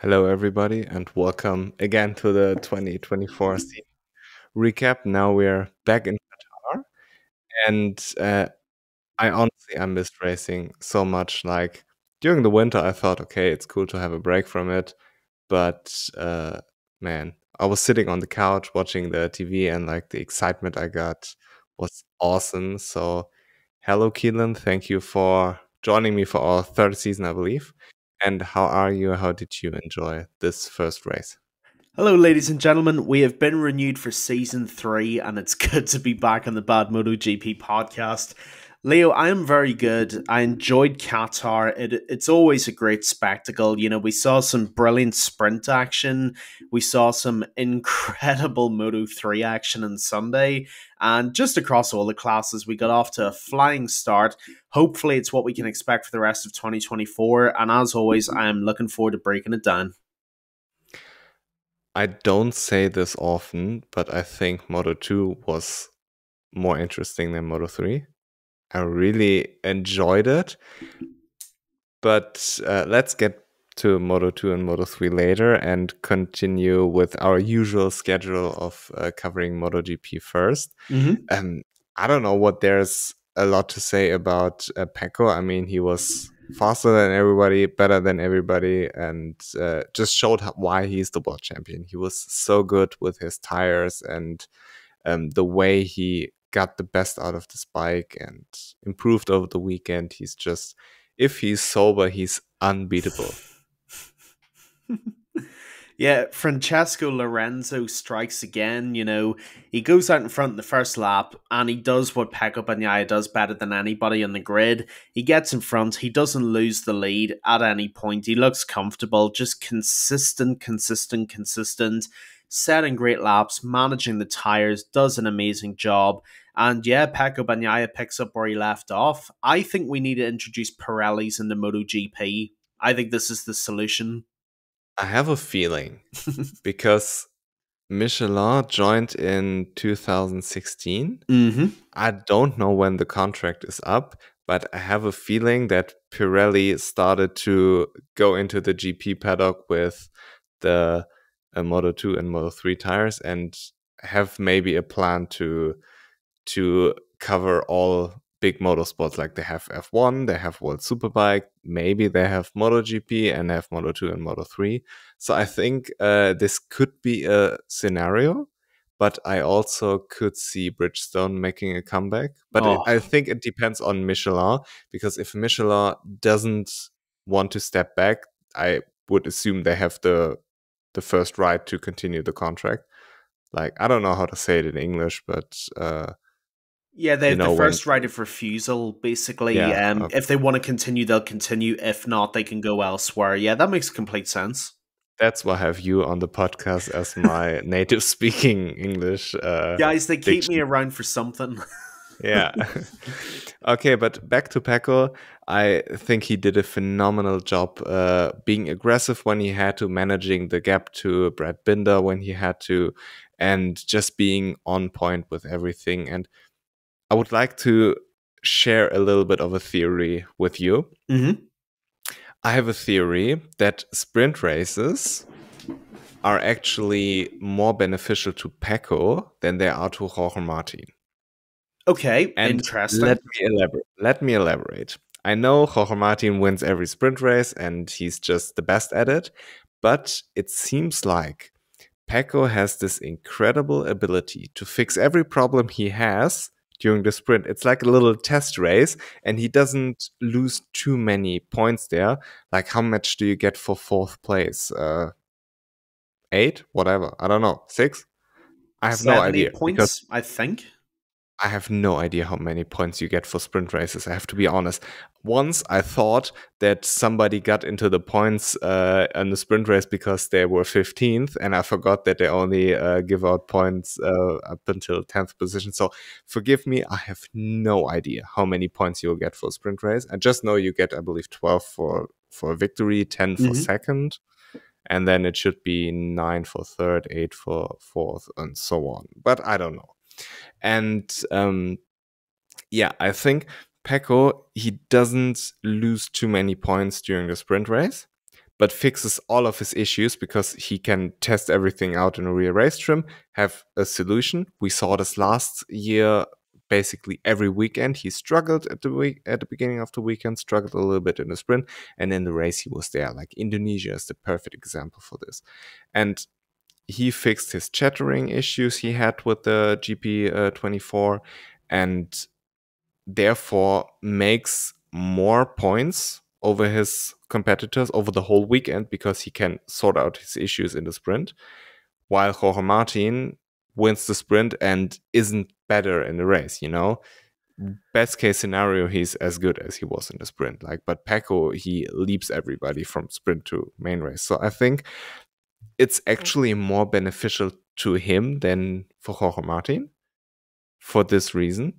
Hello, everybody, and welcome again to the 2024 season recap. Now we're back in Qatar, and I missed racing so much. Like during the winter, I thought, okay, it's cool to have a break from it, but man, I was sitting on the couch watching the TV, and like the excitement I got was awesome. So, hello, Keelan. Thank you for joining me for our third season, I believe. And how are you? How did you enjoy this first race? Hello, ladies and gentlemen. We have been renewed for season 3, and it's good to be back on the Bad MotoGP podcast. Leo, I am very good. I enjoyed Qatar. It's always a great spectacle. You know, we saw some brilliant sprint action. We saw some incredible Moto 3 action on Sunday. And just across all the classes, we got off to a flying start. Hopefully, it's what we can expect for the rest of 2024. And as always, I am looking forward to breaking it down. I don't say this often, but I think Moto 2 was more interesting than Moto 3. I really enjoyed it. But let's get to Moto 2 and Moto 3 later and continue with our usual schedule of covering MotoGP first. I don't know what there's a lot to say about Pecco. I mean, he was faster than everybody, better than everybody, and just showed why he's the world champion. He was so good with his tires and the way he got the best out of this bike and improved over the weekend. He's just, if he's sober, he's unbeatable. Yeah, Francesco Lorenzo strikes again. You know, he goes out in front in the first lap and he does what Pecco Bagnaia does better than anybody on the grid. He gets in front. He doesn't lose the lead at any point. He looks comfortable, just consistent, setting great laps, managing the tires, does an amazing job. And yeah, Pecco Bagnaia picks up where he left off. I think we need to introduce Pirellis into MotoGP. I think this is the solution. I have a feeling because Michelin joined in 2016. I don't know when the contract is up, but I have a feeling that Pirelli started to go into the GP paddock with the Moto 2 and Moto 3 tires and have maybe a plan to cover all big motorsports. Like they have F1, they have World Superbike, maybe they have MotoGP and have Moto 2 and Moto 3. So I think this could be a scenario, but I also could see Bridgestone making a comeback. But I think it depends on Michelin, because if Michelin doesn't want to step back, I would assume they have the first right to continue the contract. Like, I don't know how to say it in English, but yeah, they have the first right of refusal, basically. Yeah, if they want to continue, they'll continue. If not, they can go elsewhere. Yeah, that makes complete sense. That's why I have you on the podcast as my native speaking English. Guys, they keep me around for something. Yeah. Okay, but back to Pecco. I think he did a phenomenal job being aggressive when he had to, managing the gap to Brad Binder when he had to, and just being on point with everything. And I would like to share a little bit of a theory with you. I have a theory that sprint races are actually more beneficial to Pecco than they are to Jorge Martin. Okay, and interesting. Let me elaborate. I know Jorge Martin wins every sprint race and he's just the best at it, but it seems like Pecco has this incredible ability to fix every problem he has during the sprint. It's like a little test race, and he doesn't lose too many points there. Like, how much do you get for fourth place? 8? Whatever. I don't know. 6? I have no idea. Points, I think. I have no idea how many points you get for sprint races. I have to be honest. Once I thought that somebody got into the points in the sprint race because they were 15th, and I forgot that they only give out points up until 10th position. So forgive me, I have no idea how many points you'll get for a sprint race. I just know you get, I believe, 12 for a victory, 10 for second, and then it should be 9 for third, 8 for fourth, and so on. But I don't know. And yeah, I think Pecco, he doesn't lose too many points during the sprint race, but fixes all of his issues because he can test everything out in a rear race trim, have a solution. We saw this last year. Basically every weekend he struggled at the beginning of the weekend, struggled a little bit in the sprint, and in the race he was there. Like Indonesia is the perfect example for this. And he fixed his chattering issues he had with the GP24, and therefore makes more points over his competitors over the whole weekend because he can sort out his issues in the sprint, while Jorge Martin wins the sprint and isn't better in the race, Best case scenario, he's as good as he was in the sprint. But Pecco, he leaps everybody from sprint to main race. So I think it's actually more beneficial to him than for Jorge Martin for this reason.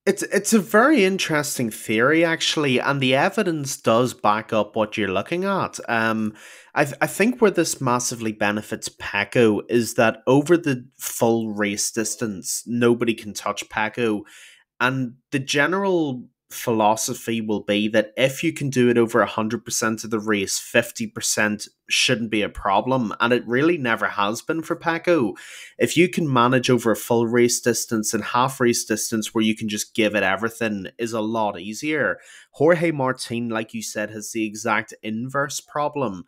It's a very interesting theory, actually, and the evidence does back up what you're looking at. I think where this massively benefits Pecco is that over the full race distance, nobody can touch Pecco, and the general philosophy will be that if you can do it over 100% of the race, 50% shouldn't be a problem. And it really never has been for Pecco. If you can manage over a full race distance and half race distance where you can just give it everything is a lot easier. Jorge Martin, like you said, has the exact inverse problem.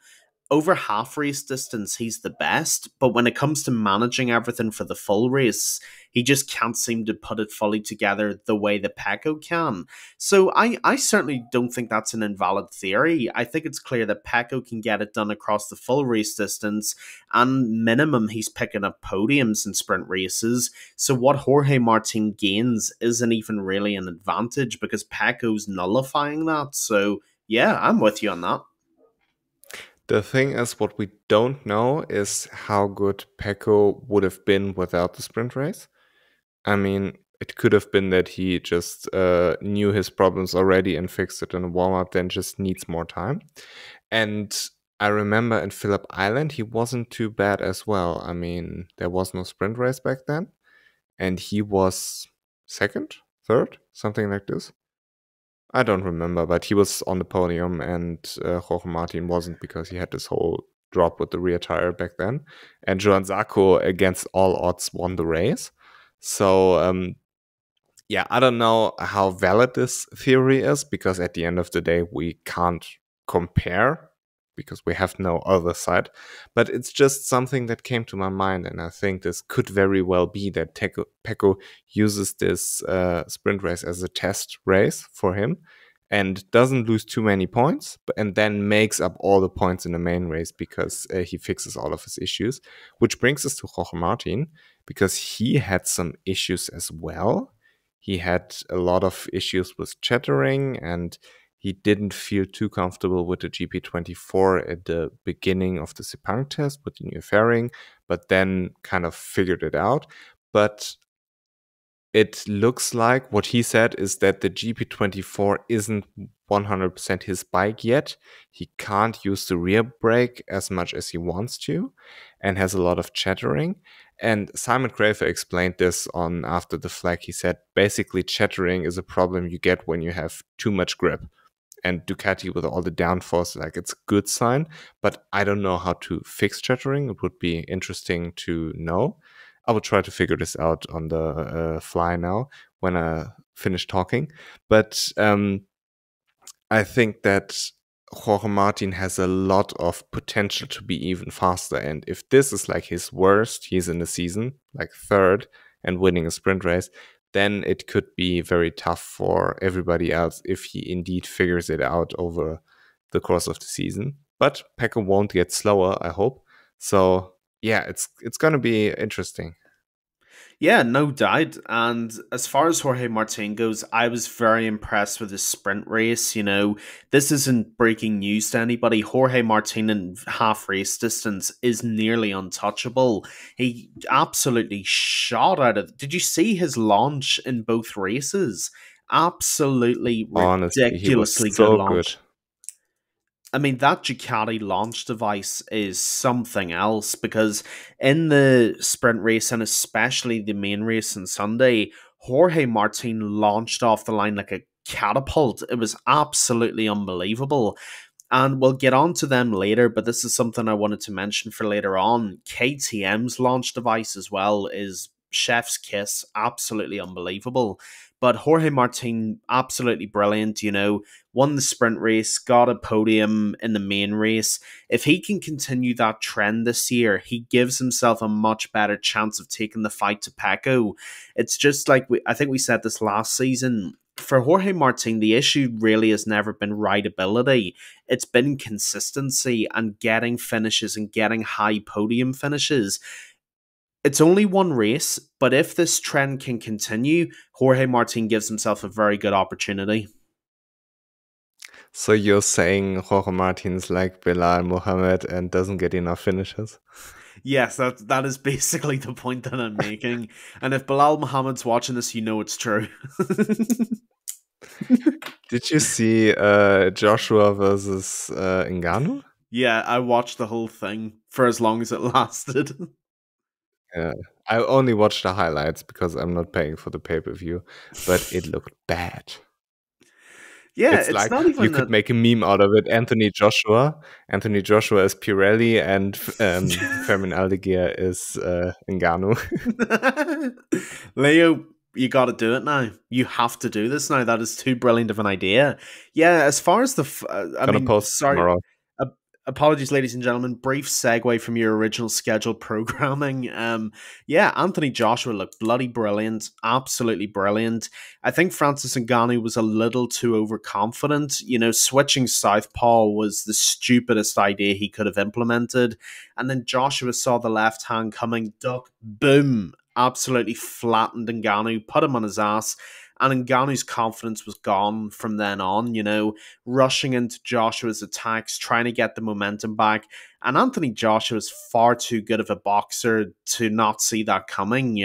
Over half race distance, he's the best, but when it comes to managing everything for the full race, he just can't seem to put it fully together the way that Pecco can. So I certainly don't think that's an invalid theory. I think it's clear that Pecco can get it done across the full race distance, and minimum he's picking up podiums in sprint races. So what Jorge Martin gains isn't even really an advantage because Pecco's nullifying that. So yeah, I'm with you on that. The thing is, what we don't know is how good Pecco would have been without the sprint race. I mean, it could have been that he just knew his problems already and fixed it in a warm-up, then just needs more time. And I remember in Phillip Island, he wasn't too bad as well. I mean, there was no sprint race back then, and he was second, third, something like this. I don't remember, but he was on the podium, and Jorge Martin wasn't because he had this whole drop with the rear tire back then. And Johann Zarco, against all odds, won the race. So, yeah, I don't know how valid this theory is because at the end of the day, we can't compare because we have no other side. But it's just something that came to my mind, and I think this could very well be that Pecco uses this sprint race as a test race for him and doesn't lose too many points, and then makes up all the points in the main race because he fixes all of his issues, which brings us to Jorge Martin because he had some issues as well. He had a lot of issues with chattering, and he didn't feel too comfortable with the GP24 at the beginning of the Sepang test with the new fairing, but then kind of figured it out. But it looks like what he said is that the GP24 isn't 100% his bike yet. He can't use the rear brake as much as he wants to and has a lot of chattering. And Simon Crafer explained this on After the Flag. He said, basically chattering is a problem you get when you have too much grip. And Ducati with all the downforce, it's a good sign, but I don't know how to fix chattering. It would be interesting to know. I will try to figure this out on the fly now when I finish talking. But I think that Jorge Martin has a lot of potential to be even faster. And if this is his worst, he's in the season, third and winning a sprint race, then it could be very tough for everybody else if he indeed figures it out over the course of the season. But Pecco won't get slower, I hope. So yeah, it's going to be interesting. Yeah, no doubt. And as far as Jorge Martin goes, I was very impressed with his sprint race. This isn't breaking news to anybody. Jorge Martin in half race distance is nearly untouchable. He absolutely shot out of. Did you see his launch in both races? Absolutely Honestly, he was ridiculously so good launch. good. I mean, that Ducati launch device is something else because in the sprint race and especially the main race on Sunday, Jorge Martin launched off the line like a catapult. It was absolutely unbelievable. And we'll get on to them later, but this is something I wanted to mention for later on. KTM's launch device as well is chef's kiss, absolutely unbelievable. But Jorge Martin, absolutely brilliant, won the sprint race, got a podium in the main race. If he can continue that trend this year, he gives himself a much better chance of taking the fight to Pecco. It's just like, I think we said this last season, for Jorge Martin, the issue really has never been rideability. It's been consistency and getting finishes and getting high podium finishes. It's only one race, but if this trend can continue, Jorge Martin gives himself a very good opportunity. So you're saying Jorge Martin's like Bilal Muhammad and doesn't get enough finishes? Yes, that is basically the point that I'm making. And if Bilal Muhammad's watching this, you know it's true. Did you see Joshua versus Ngannou? Yeah, I watched the whole thing for as long as it lasted. Yeah, I only watched the highlights because I'm not paying for the pay-per-view, but it looked bad. Yeah, it's like not even you could make a meme out of it. Anthony Joshua is Pirelli, and Fermin Aldeguer is Ngannou. Leo, you got to do it now. You have to do this now. That is too brilliant of an idea. Yeah, as far as tomorrow. Apologies, ladies and gentlemen. Brief segue from your original scheduled programming. Anthony Joshua looked bloody brilliant. Absolutely brilliant. I think Francis Ngannou was a little too overconfident. Switching southpaw was the stupidest idea he could have implemented. And then Joshua saw the left hand coming, duck, boom. Absolutely flattened Ngannou, put him on his ass. And Ngannou's confidence was gone from then on, rushing into Joshua's attacks, trying to get the momentum back. And Anthony Joshua is far too good of a boxer to not see that coming,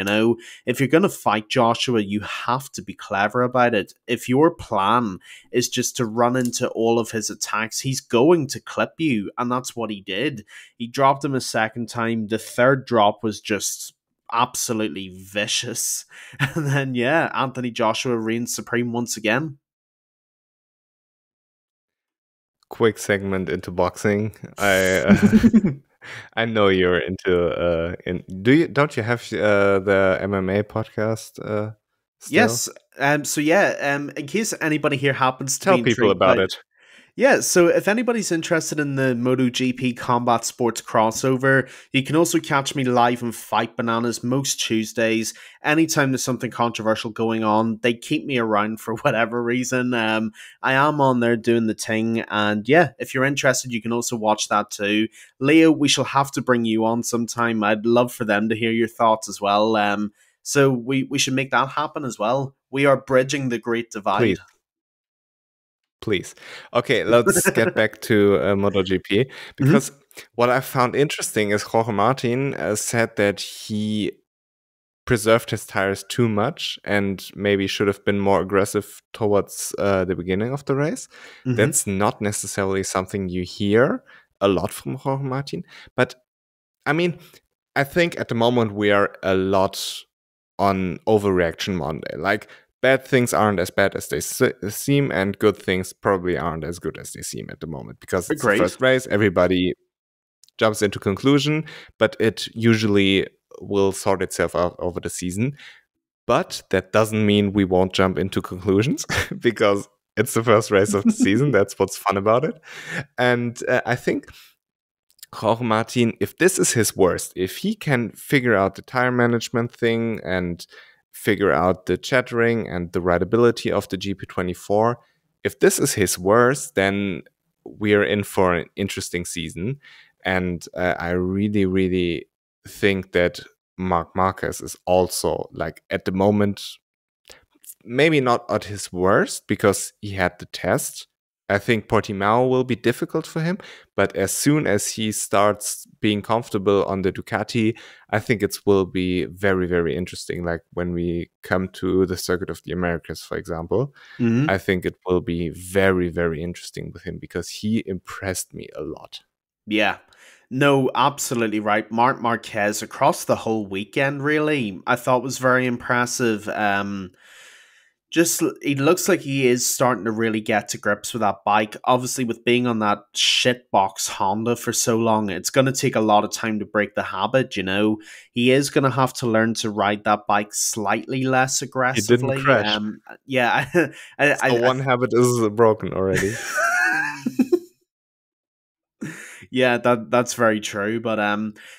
If you're going to fight Joshua, you have to be clever about it. If your plan is just to run into all of his attacks, he's going to clip you. And that's what he did. He dropped him a second time. The third drop was just absolutely vicious. And then, Anthony Joshua reigns supreme once again. Quick segment into boxing. I know you're into don't you have the MMA podcast still? Yes. In case anybody here happens to tell people about it. Yeah, so if anybody's interested in the MotoGP Combat Sports crossover, you can also catch me live on Fight Bananas most Tuesdays. Anytime there's something controversial going on, they keep me around for whatever reason. I am on there doing the thing, and if you're interested, you can also watch that too. Leo, we shall have to bring you on sometime. I'd love for them to hear your thoughts as well. So we should make that happen as well. We are bridging the great divide. Please. Okay, let's get back to MotoGP, because what I found interesting is Jorge Martin said that he preserved his tires too much and maybe should have been more aggressive towards the beginning of the race. That's not necessarily something you hear a lot from Jorge Martin, but I mean, I think at the moment we are a lot on overreaction Monday. Like, bad things aren't as bad as they seem, and good things probably aren't as good as they seem at the moment, because it's the first race. Everybody jumps into conclusion, but it usually will sort itself out over the season. But that doesn't mean we won't jump into conclusions, because it's the first race of the season. That's what's fun about it. And I think Jorge Martin, if this is his worst, if he can figure out the tire management thing and figure out the chattering and the rideability of the GP24, if this is his worst, then we're in for an interesting season. And I really, really think that Marc Marquez is also, like, at the moment, maybe not at his worst, because he had the test. I think Portimao will be difficult for him, but as soon as he starts being comfortable on the Ducati, I think it will be very, very interesting. Like when we come to the Circuit of the Americas, for example, I think it will be very, very interesting with him, because he impressed me a lot. Yeah. No, absolutely right. Marc Marquez across the whole weekend, really, I thought was very impressive. Just he looks like he is starting to really get to grips with that bike. Obviously, with being on that shitbox Honda for so long, it's going to take a lot of time to break the habit. He is going to have to learn to ride that bike slightly less He didn't aggressively. crash. Yeah, So one habit is broken already. Yeah, that's very true. But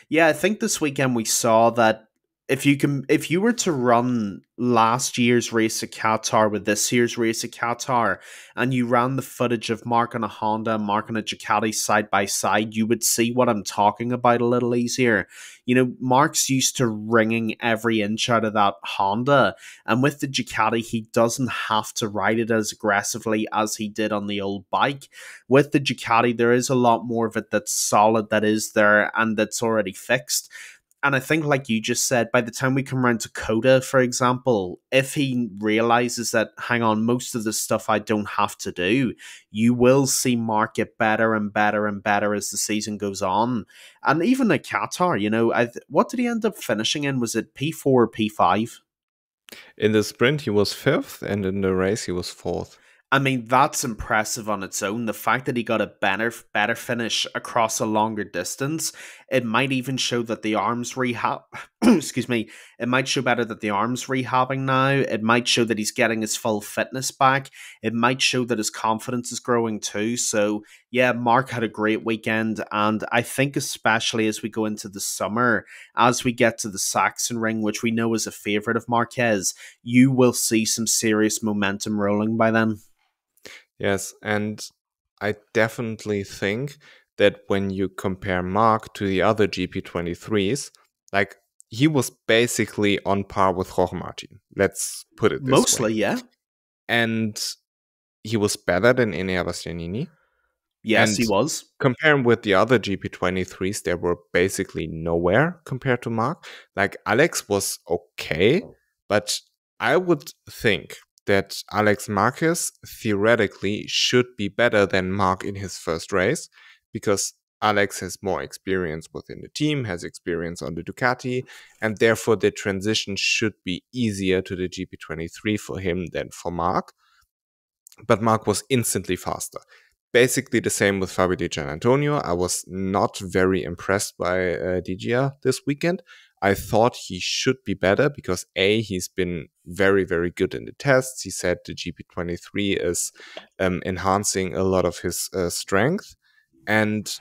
yeah, I think this weekend we saw that if you were to run last year's race at Qatar with this year's race at Qatar, and you ran the footage of Mark on a Honda and Mark on a Ducati side by side, you would see what I'm talking about a little easier. Mark's used to wringing every inch out of that Honda, and with the Ducati, he doesn't have to ride it as aggressively as he did on the old bike. With the Ducati, there is a lot more of it that's solid, that is there, and that's already fixed. And I think, like you just said, by the time we come around to Coda, for example, if he realizes that, hang on, most of the stuff I don't have to do, you will see Mark get better and better and better as the season goes on. And even at Qatar, what did he end up finishing in? Was it P4 or P5? In the sprint, he was 5th, and in the race, he was 4th. I mean, that's impressive on its own. The fact that he got a better finish across a longer distance, it might even show that the arms rehab, excuse me, it might show better that the arms rehabbing now. It might show that he's getting his full fitness back. It might show that his confidence is growing too. So yeah, Mark had a great weekend. And I think especially as we go into the summer, as we get to the Saxon Ring, which we know is a favorite of Marquez, you will see some serious momentum rolling by then. Yes, and I definitely think that when you compare Marc to the other GP23s, like, he was basically on par with Jorge Martin. Let's put it this way. Mostly, yeah. And he was better than Enea Bastianini. Yes, and he was. Comparing with the other GP23s, they were basically nowhere compared to Marc. Like, Alex was okay, but I would think that Alex Marquez theoretically should be better than Marc in his first race, because Alex has more experience within the team, has experience on the Ducati, and therefore the transition should be easier to the GP23 for him than for Marc. But Marc was instantly faster. Basically the same with Fabio Di Giannantonio. I was not very impressed by Digia this weekend. I thought he should be better because he's been very, very good in the tests. He said the GP23 is enhancing a lot of his strength, and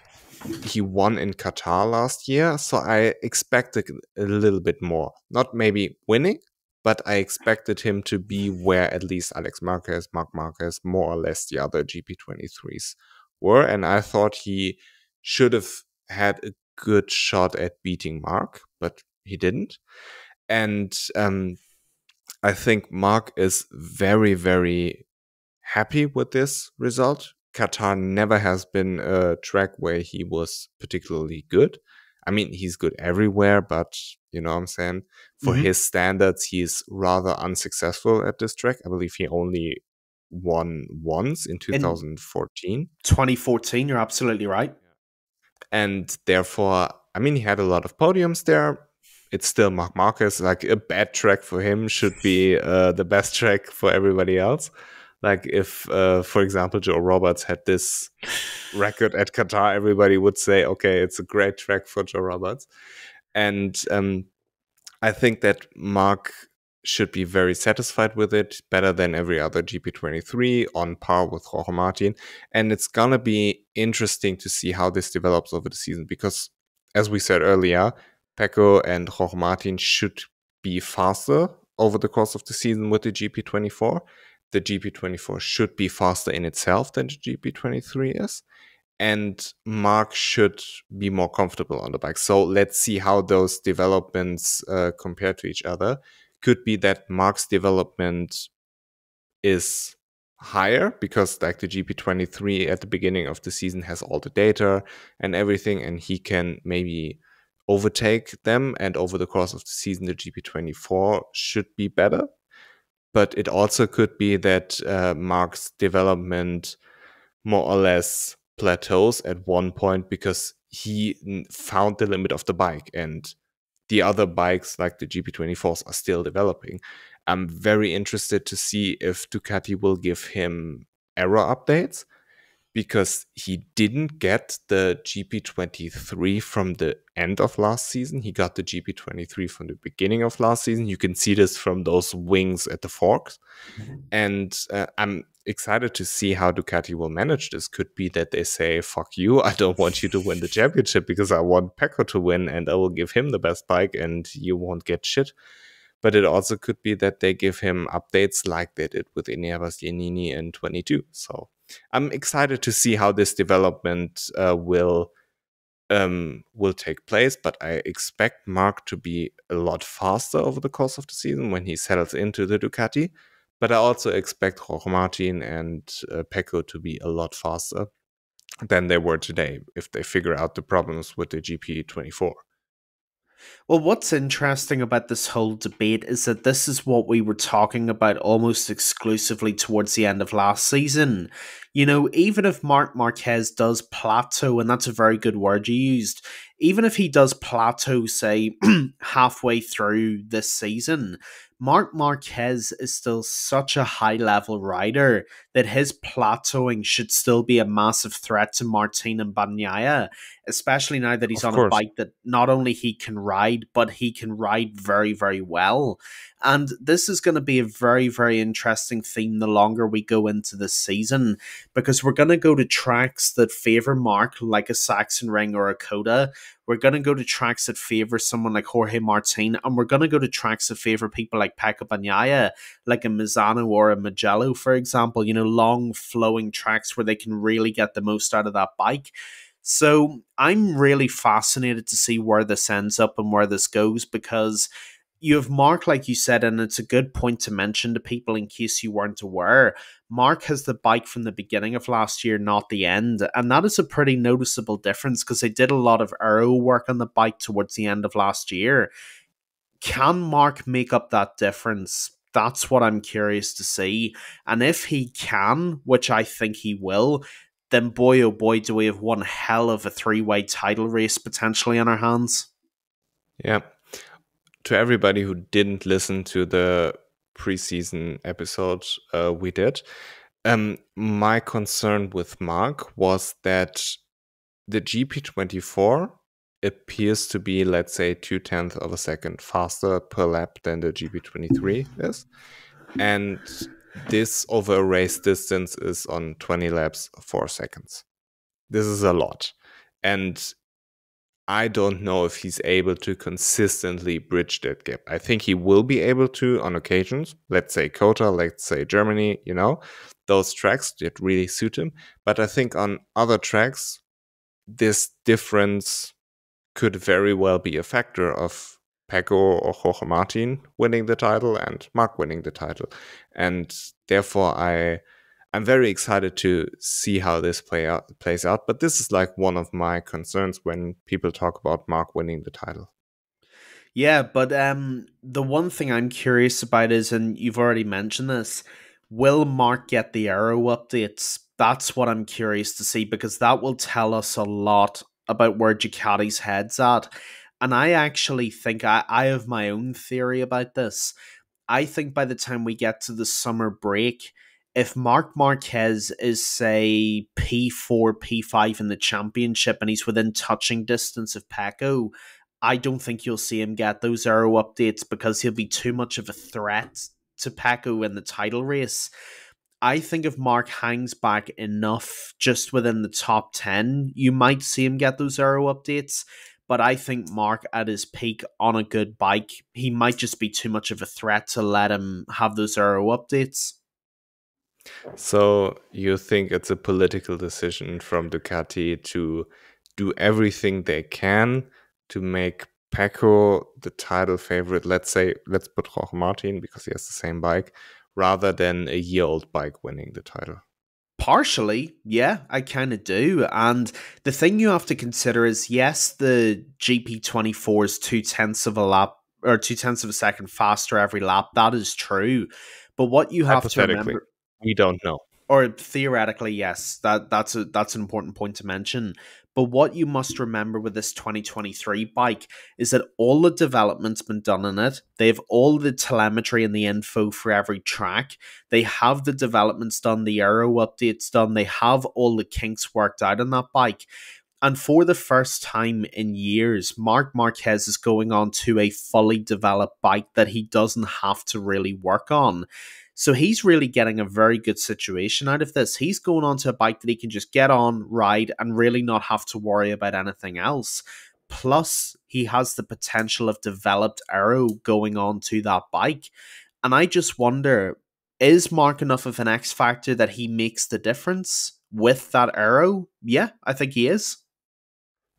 he won in Qatar last year. So I expected a little bit more. Not maybe winning, but I expected him to be where at least Alex Marquez, Marc Marquez, more or less the other GP23s were. And I thought he should have had a good shot at beating Marc, but he didn't. And I think Marc is very, very happy with this result. Qatar never has been a track where he was particularly good. I mean, he's good everywhere, but you know what I'm saying? For his standards, he's rather unsuccessful at this track. I believe he only won once in 2014. 2014, you're absolutely right. And therefore, I mean, he had a lot of podiums there. It's still Marc Marquez. Like, a bad track for him should be the best track for everybody else. Like, if, for example, Joe Roberts had this record at Qatar, everybody would say, okay, it's a great track for Joe Roberts. And I think that Marc should be very satisfied with it, better than every other GP23, on par with Jorge Martin. And it's going to be interesting to see how this develops over the season, because, as we said earlier, Pecco and Jorge Martin should be faster over the course of the season with the GP24. The GP24 should be faster in itself than the GP23 is. And Marc should be more comfortable on the bike. So let's see how those developments compare to each other. Could be that Marc's development is higher because, like, the GP23 at the beginning of the season has all the data and everything, and he can maybe overtake them. And over the course of the season, the GP24 should be better. But it also could be that Marc's development more or less plateaus at one point because he found the limit of the bike, and the other bikes, like the GP24s, are still developing. I'm very interested to see if Ducati will give him error updates, because he didn't get the GP23 from the end of last season. He got the GP23 from the beginning of last season. You can see this from those wings at the forks. And I'm excited to see how Ducati will manage this. Could be that they say, fuck you, I don't want you to win the championship because I want Pecco to win and I will give him the best bike and you won't get shit. But it also could be that they give him updates like they did with Enea Bastianini in 22. So I'm excited to see how this development will take place, but I expect Marc to be a lot faster over the course of the season when he settles into the Ducati. But I also expect Jorge Martin and Pecco to be a lot faster than they were today if they figure out the problems with the GP24. Well, what's interesting about this whole debate is that this is what we were talking about almost exclusively towards the end of last season. You know, even if Marc Marquez does plateau, and that's a very good word you used, even if he does plateau, say, halfway through this season, Marc Marquez is still such a high-level rider that his plateauing should still be a massive threat to Martin and Bagnaia, especially now that he's Of on a course. bike that not only he can ride, but he can ride very, very well. And this is going to be a very, very interesting theme the longer we go into this season, because we're going to go to tracks that favour Marc, like a Saxon Ring or a Coda. We're going to go to tracks that favour someone like Jorge Martin, and we're going to go to tracks that favour people like Pecco Bagnaia, like a Misano or a Mugello, for example, you know, long flowing tracks where they can really get the most out of that bike. So I'm really fascinated to see where this ends up and where this goes, because you have Marc, like you said, and it's a good point to mention to people in case you weren't aware. Marc has the bike from the beginning of last year, not the end. And that is a pretty noticeable difference because they did a lot of aero work on the bike towards the end of last year. Can Marc make up that difference? That's what I'm curious to see. And if he can, which I think he will, then boy oh boy, do we have one hell of a three-way title race potentially on our hands. Yeah. To everybody who didn't listen to the preseason episode we did, my concern with Marc was that the GP24 appears to be, let's say, 0.2 of a second faster per lap than the GP23 is. And this over a race distance is on 20 laps, 4 seconds. This is a lot. And I don't know if he's able to consistently bridge that gap. I think he will be able to on occasions. Let's say Qatar, let's say Germany, you know, those tracks that really suit him. But I think on other tracks, this difference could very well be a factor of Pecco or Jorge Martin winning the title and Marc winning the title. And therefore, I'm very excited to see how this plays out. But this is like one of my concerns when people talk about Marc winning the title. Yeah, but the one thing I'm curious about is, and you've already mentioned this, will Marc get the aero updates? That's what I'm curious to see, because that will tell us a lot about where Ducati's head's at. And I actually think I have my own theory about this. I think by the time we get to the summer break, if Marc Marquez is, say, P4, P5 in the championship and he's within touching distance of Pecco, I don't think you'll see him get those aero updates because he'll be too much of a threat to Pecco in the title race. I think if Marc hangs back enough just within the top 10, you might see him get those aero updates. But I think Marc at his peak on a good bike, he might just be too much of a threat to let him have those aero updates. So you think it's a political decision from Ducati to do everything they can to make Pecco the title favorite? Let's put Jorge Martin because he has the same bike, rather than a year-old bike winning the title. Partially, yeah, I kind of do. And the thing you have to consider is, yes, the GP24 is 0.2 of a lap or 0.2 of a second faster every lap. That is true. But what you have to remember, we don't know. Or theoretically, yes, that's an important point to mention. But what you must remember with this 2023 bike is that all the development's been done in it. They have all the telemetry and the info for every track. They have the developments done, the aero updates done. They have all the kinks worked out on that bike. And for the first time in years, Marc Marquez is going on to a fully developed bike that he doesn't have to really work on. So he's really getting a very good situation out of this. He's going on to a bike that he can just get on, ride, and really not have to worry about anything else. Plus, he has the potential of developed aero going on to that bike. And I just wonder, is Mark enough of an X factor that he makes the difference with that aero? Yeah, I think he is.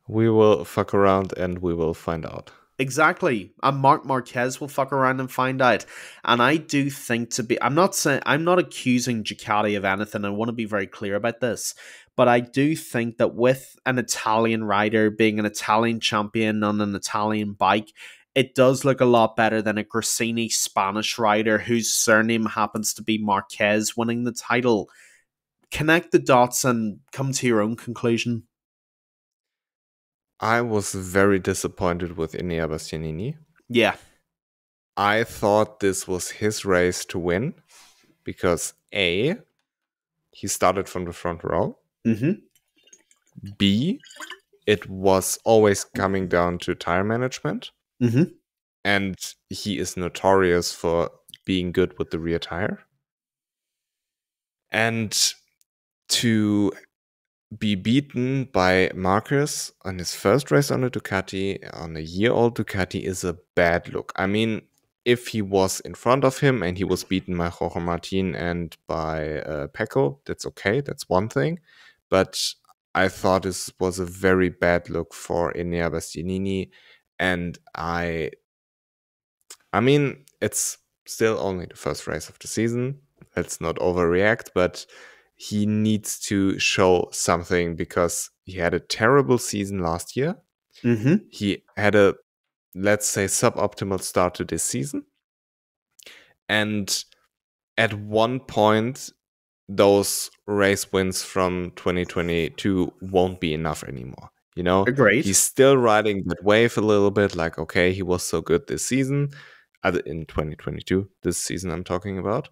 We will fuck around and we will find out. Exactly. And Marc Marquez will fuck around and find out. And I do think I'm not accusing Ducati of anything. I want to be very clear about this. But I do think that with an Italian rider being an Italian champion on an Italian bike, it does look a lot better than a Gresini Spanish rider whose surname happens to be Marquez winning the title. Connect the dots and come to your own conclusion. I was very disappointed with Enea Bastianini. Yeah. I thought this was his race to win because A, he started from the front row. Mm-hmm. B, it was always coming down to tire management. Mm-hmm. And he is notorious for being good with the rear tire. And to be beaten by Marquez on his first race on a Ducati, on a year-old Ducati, is a bad look. I mean, if he was in front of him and he was beaten by Jorge Martin and by Pecco, that's okay, that's one thing. But I thought this was a very bad look for Enea Bastianini, and I mean, it's still only the first race of the season. Let's not overreact, but he needs to show something because he had a terrible season last year. Mm-hmm. He had a, let's say, suboptimal start to this season. And at one point, those race wins from 2022 won't be enough anymore. You know, Agreed. He's still riding that wave a little bit, like, okay, he was so good this season, in 2022, this season I'm talking about.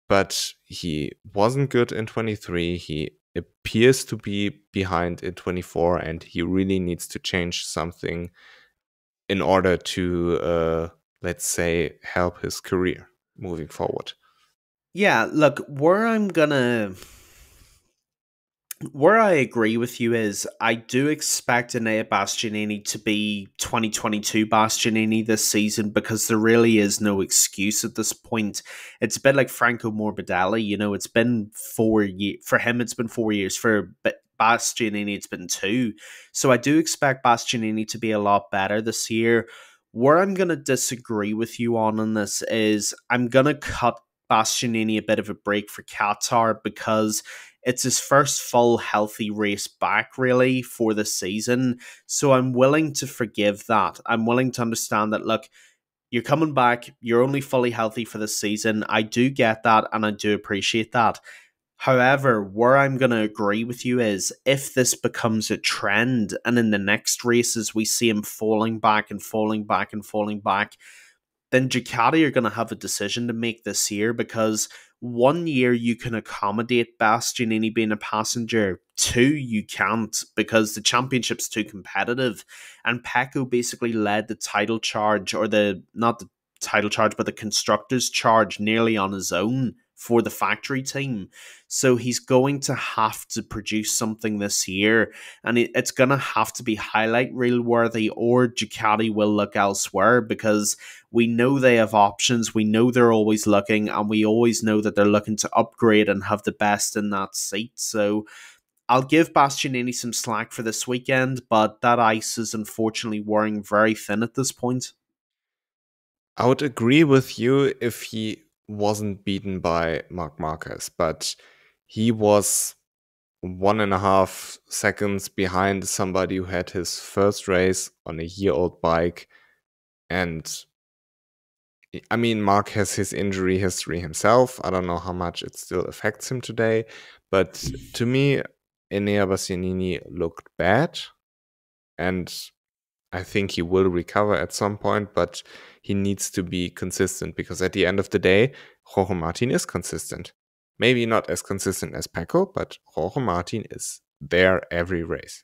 But he wasn't good in 23. He appears to be behind in 24, and he really needs to change something in order to, let's say, help his career moving forward. Yeah, look, where I agree with you is I do expect Enea Bastianini to be 2022 Bastianini this season because there really is no excuse at this point. It's a bit like Franco Morbidelli, you know, it's been 4 years. For him, it's been 4 years. For Bastianini, it's been 2. So I do expect Bastianini to be a lot better this year. Where I'm going to disagree with you on this is I'm going to cut Bastianini a bit of a break for Qatar because it's his first full healthy race back, really, for the season. So I'm willing to forgive that. I'm willing to understand that, look, you're coming back, you're only fully healthy for the season. I do get that, and I do appreciate that. However, where I'm going to agree with you is if this becomes a trend, and in the next races we see him falling back and falling back and falling back, then Ducati are going to have a decision to make this year because 1 year you can accommodate Bastianini being a passenger, 2 you can't because the championship's too competitive. And Pecco basically led the title charge, or not the title charge, but the constructors' charge nearly on his own for the factory team. So he's going to have to produce something this year, and it's going to have to be highlight reel worthy, or Ducati will look elsewhere because we know they have options. We know they're always looking, and we always know that they're looking to upgrade and have the best in that seat. So I'll give Bastianini some slack for this weekend, but that ice is unfortunately wearing very thin at this point. I would agree with you if he wasn't beaten by Marc Marquez, but he was 1.5 seconds behind somebody who had his first race on a year-old bike, and I mean, Mark has his injury history himself. I don't know how much it still affects him today. But to me, Enea Bastianini looked bad. And I think he will recover at some point, but he needs to be consistent because at the end of the day, Jorge Martin is consistent. Maybe not as consistent as Pecco, but Jorge Martin is there every race.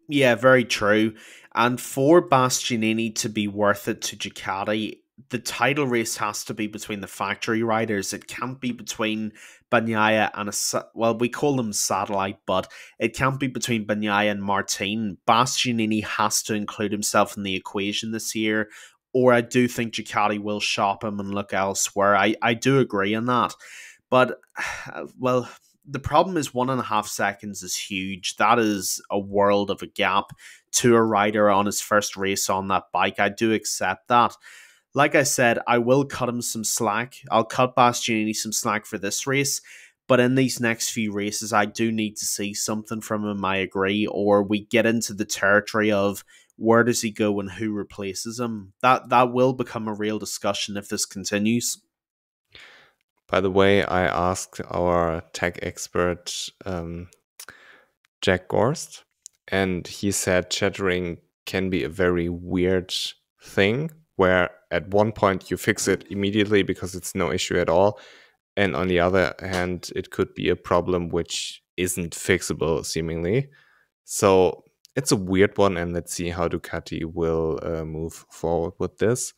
Yeah, very true. And for Bastianini to be worth it to Ducati, the title race has to be between the factory riders. It can't be between Bagnaia and well, we call them satellite, but it can't be between Bagnaia and Martin. Bastianini has to include himself in the equation this year, or I do think Ducati will shop him and look elsewhere. I do agree on that. But, well, the problem is 1.5 seconds is huge. That is a world of a gap to a rider on his first race on that bike. I do accept that. Like I said, I will cut him some slack. I'll cut Bastianini some slack for this race. But in these next few races, I do need to see something from him, I agree, or we get into the territory of where does he go and who replaces him. That will become a real discussion if this continues. By the way, I asked our tech expert, Jack Gorst, and he said chattering can be a very weird thing where at one point you fix it immediately because it's no issue at all. And on the other hand, it could be a problem which isn't fixable, seemingly. So it's a weird one, and let's see how Ducati will move forward with this.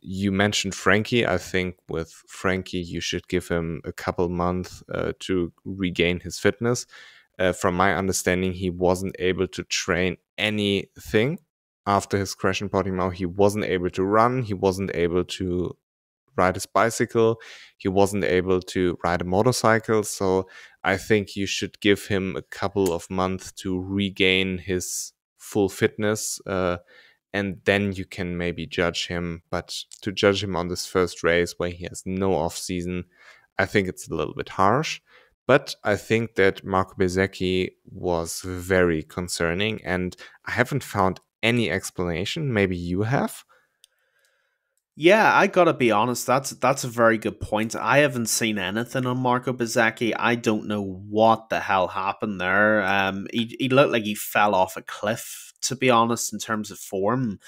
You mentioned Frankie. I think with Frankie, you should give him a couple months to regain his fitness. From my understanding, he wasn't able to train anything after his crash in Portimao. He wasn't able to run. He wasn't able to ride his bicycle. He wasn't able to ride a motorcycle. So I think you should give him a couple of months to regain his full fitness. And then you can maybe judge him. But to judge him on this first race where he has no off season, I think it's a little bit harsh. But I think that Marco Bezzecchi was very concerning, and I haven't found any explanation. Maybe you have. Yeah, I gotta be honest. That's a very good point. I haven't seen anything on Marco Bezzecchi. I don't know what the hell happened there. He looked like he fell off a cliff, to be honest, in terms of form.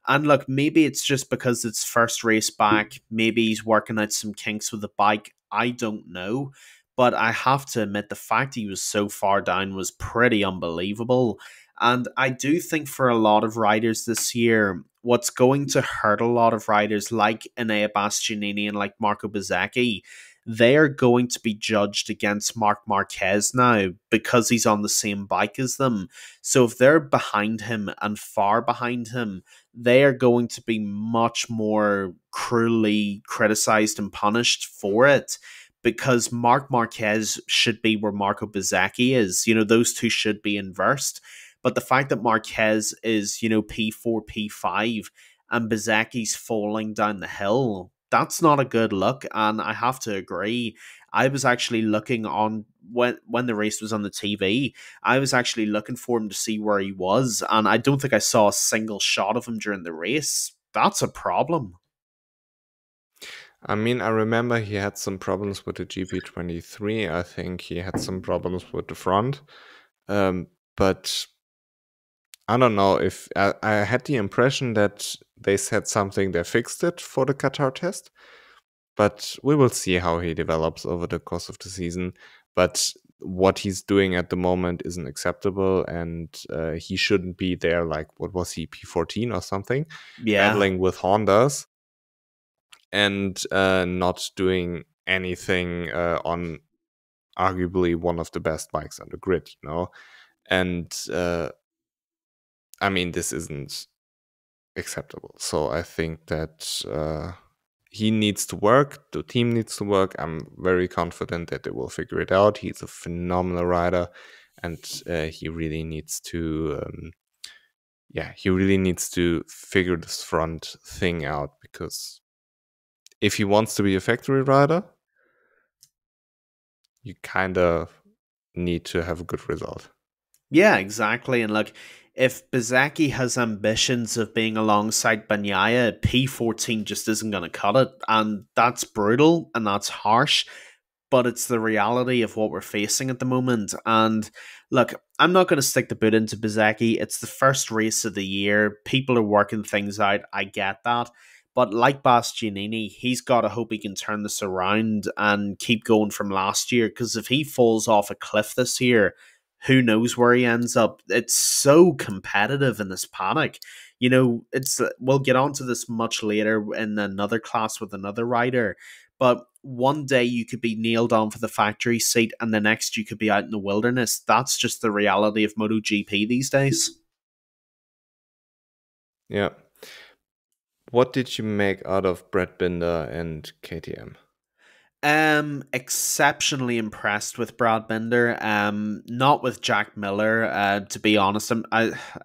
And look, maybe it's just because it's first race back. Maybe he's working out some kinks with the bike. I don't know. But I have to admit, the fact he was so far down was pretty unbelievable. And I do think for a lot of riders this year, what's going to hurt a lot of riders like Enea Bastianini and like Marco Bezzecchi, they are going to be judged against Marc Marquez now because he's on the same bike as them. So if they're behind him and far behind him, they are going to be much more cruelly criticized and punished for it because Marc Marquez should be where Marco Bezzecchi is. You know, those two should be inversed. But the fact that Marquez is, P4, P5, and Bezzecchi's falling down the hill, that's not a good look. And I have to agree. I was actually looking on when the race was on the TV, I was actually looking for him to see where he was. And I don't think I saw a single shot of him during the race. That's a problem. I mean, I remember he had some problems with the GP23. I think he had some problems with the front. But I don't know if I had the impression that they said something, they fixed it for the Qatar test. But we will see how he develops over the course of the season. But what he's doing at the moment isn't acceptable, and he shouldn't be there. Like, what was he, P14 or something? Yeah. Battling with Hondas and not doing anything on arguably one of the best bikes on the grid, And I mean, this isn't acceptable. So I think that he needs to work. The team needs to work. I'm very confident that they will figure it out. He's a phenomenal rider, and he really needs to. He really needs to figure this front thing out because if he wants to be a factory rider, you kind of need to have a good result. Yeah, exactly. And look, if Bezeki has ambitions of being alongside Bagnaia, P14 just isn't going to cut it. And that's brutal and that's harsh, but it's the reality of what we're facing at the moment. And look, I'm not going to stick the boot into Bezeki. It's the first race of the year. People are working things out. I get that. But like Bastianini, he's got to hope he can turn this around and keep going from last year. Because if he falls off a cliff this year, who knows where he ends up? It's so competitive in this paddock. You know, it's we'll get onto this much later in another class with another rider. But one day you could be nailed on for the factory seat, and the next you could be out in the wilderness. That's just the reality of MotoGP these days. Yeah. What did you make out of Brad Binder and KTM? Exceptionally impressed with Brad Binder. Not with Jack Miller. To be honest,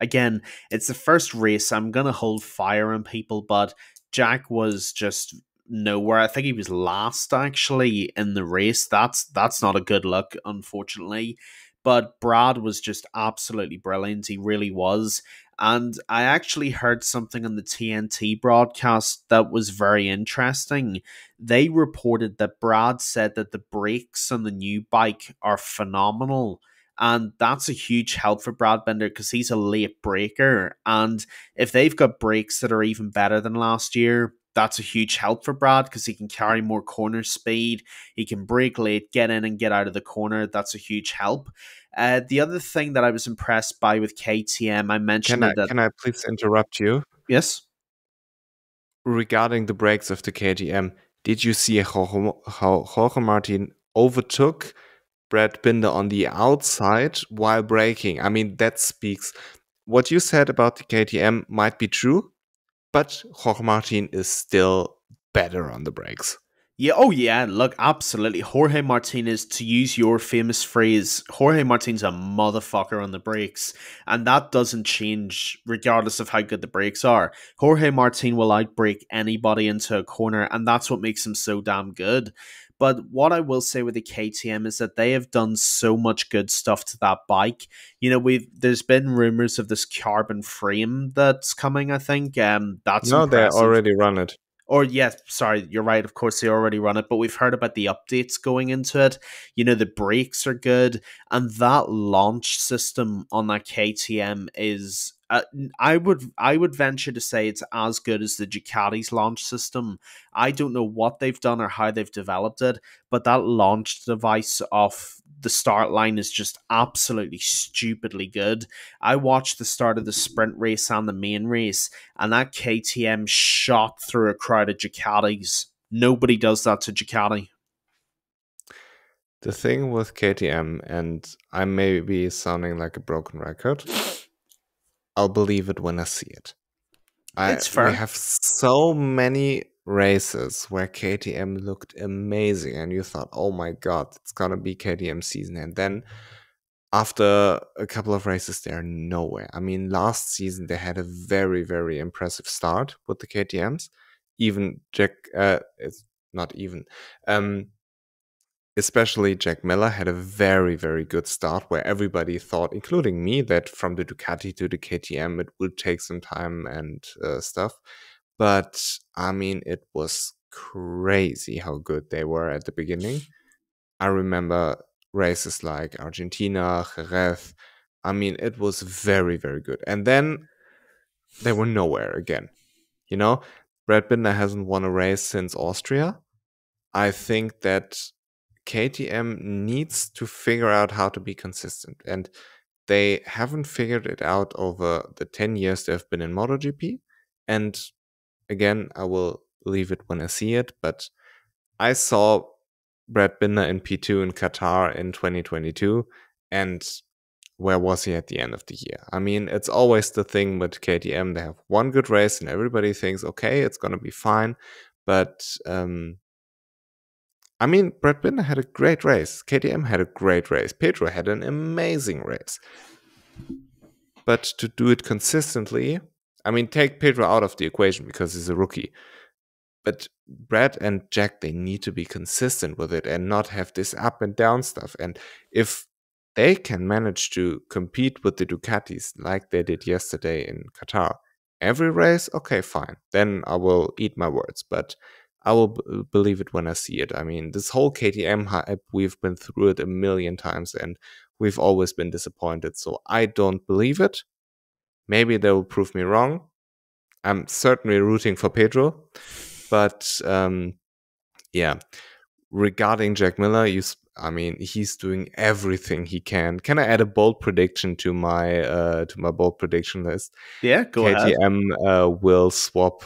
again, it's the first race. I'm gonna hold fire on people, but Jack was just nowhere. I think he was last actually in the race. That's not a good look, unfortunately. But Brad was just absolutely brilliant. He really was. And I actually heard something on the TNT broadcast that was very interesting. They reported that Brad said that the brakes on the new bike are phenomenal. And that's a huge help for Brad Binder because he's a late breaker. And if they've got brakes that are even better than last year, that's a huge help for Brad because he can carry more corner speed. He can brake late, get in and get out of the corner. That's a huge help. The other thing that I was impressed by with KTM, I mentioned it that. Can I please interrupt you? Yes? Regarding the brakes of the KTM, did you see how Jorge Martin overtook Brad Binder on the outside while braking? I mean, that speaks. What you said about the KTM might be true, but Jorge Martin is still better on the brakes. Yeah, oh yeah, look, absolutely. Jorge Martinez, to use your famous phrase, Jorge Martinez a motherfucker on the brakes, and that doesn't change regardless of how good the brakes are. Jorge Martin will outbrake anybody into a corner, and that's what makes him so damn good. But what I will say with the KTM is that they have done so much good stuff to that bike. You know, there's been rumors of this carbon frame that's coming, I think. That's No, they impressive. already run it. Or yes, sorry, you're right. Of course, they already run it, but we've heard about the updates going into it. You know, the brakes are good, and that launch system on that KTM is. I would venture to say it's as good as the Ducati's launch system. I don't know what they've done or how they've developed it, but that launch device off the start line is just absolutely stupidly good. I watched the start of the sprint race and the main race, and that KTM shot through a crowd of Ducatis. Nobody does that to Ducati. The thing with KTM, and I may be sounding like a broken record, I'll believe it when I see it. It's We fair. have so many races where KTM looked amazing, and you thought, "Oh my god, it's gonna be KTM season." And then after a couple of races, they're nowhere. I mean, last season they had a very, very impressive start with the KTM's. Even it's not even. Especially Jack Miller had a very, very good start where everybody thought, including me, that from the Ducati to the KTM, it would take some time and stuff. But I mean, it was crazy how good they were at the beginning. I remember races like Argentina, Jerez. I mean, it was very, very good. And then they were nowhere again. You know, Brad Binder hasn't won a race since Austria. I think that KTM needs to figure out how to be consistent. And they haven't figured it out over the 10 years they've been in MotoGP. And again, I will leave it when I see it. But I saw Brad Binder in P2 in Qatar in 2022. And where was he at the end of the year? I mean, it's always the thing with KTM. They have one good race and everybody thinks, okay, it's going to be fine. But I mean, Brad Binder had a great race. KTM had a great race. Pedro had an amazing race. But to do it consistently, I mean, take Pedro out of the equation because he's a rookie. But Brad and Jack, they need to be consistent with it and not have this up and down stuff. And if they can manage to compete with the Ducatis like they did yesterday in Qatar every race, okay, fine. Then I will eat my words, but I will believe it when I see it. I mean, this whole KTM hype, we've been through it a million times and we've always been disappointed. So I don't believe it. Maybe they will prove me wrong. I'm certainly rooting for Pedro, but yeah. Regarding Jack Miller, he's doing everything he can. Can I add a bold prediction to my bold prediction list? Yeah, go ahead. KTM will swap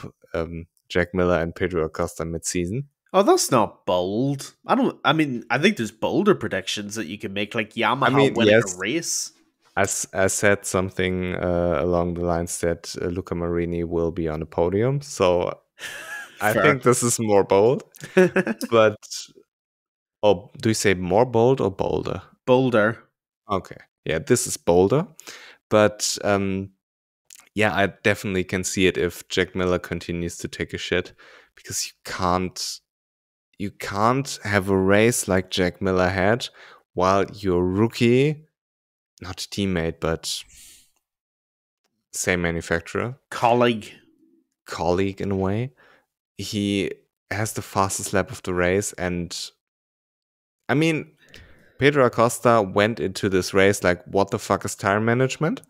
Jack Miller and Pedro Acosta mid-season. Oh, that's not bold. I think there's bolder predictions that you can make, like Yamaha winning a race. I said something along the lines that Luca Marini will be on a podium, so I think this is more bold. But do you say more bold or bolder? Bolder. Okay, yeah, this is bolder, but yeah, I definitely can see it if Jack Miller continues to take a shit, because you can't have a race like Jack Miller had while your rookie, not teammate, but same manufacturer, colleague in a way, he has the fastest lap of the race. And I mean, Pedro Acosta went into this race like, what the fuck is tire management?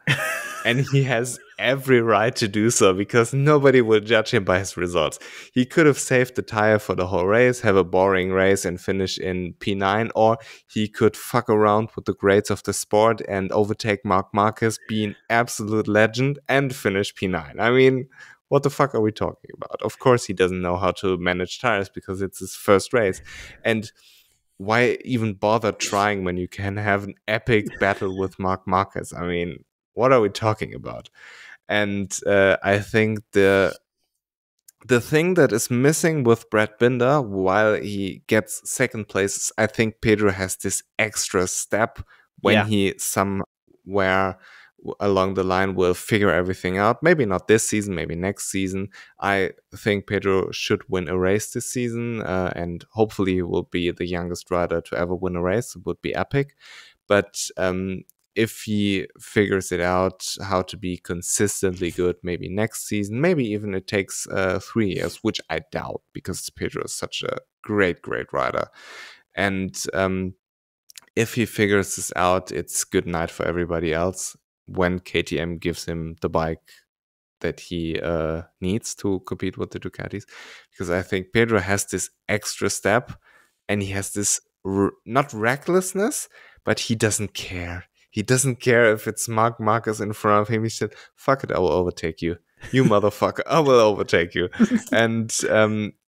And he has every right to do so, because nobody will judge him by his results. He could have saved the tire for the whole race, have a boring race and finish in P9, or he could fuck around with the greats of the sport and overtake Marc Marquez, be an absolute legend, and finish P9. I mean, what the fuck are we talking about? Of course he doesn't know how to manage tires, because it's his first race. And why even bother trying when you can have an epic battle with Marc Marquez? I mean, what are we talking about? And I think the thing that is missing with Brad Binder, while he gets second place, is I think Pedro has this extra step when he somewhere along the line will figure everything out. Maybe not this season, maybe next season. I think Pedro should win a race this season, and hopefully he will be the youngest rider to ever win a race. It would be epic. But if he figures it out how to be consistently good, maybe next season, maybe even it takes 3 years, which I doubt, because Pedro is such a great rider. And if he figures this out, it's good night for everybody else when KTM gives him the bike that he needs to compete with the Ducatis. Because I think Pedro has this extra step, and he has this not recklessness, but he doesn't care. He doesn't care if it's Marc Marquez in front of him. He said, fuck it, I will overtake you. You motherfucker, I will overtake you. And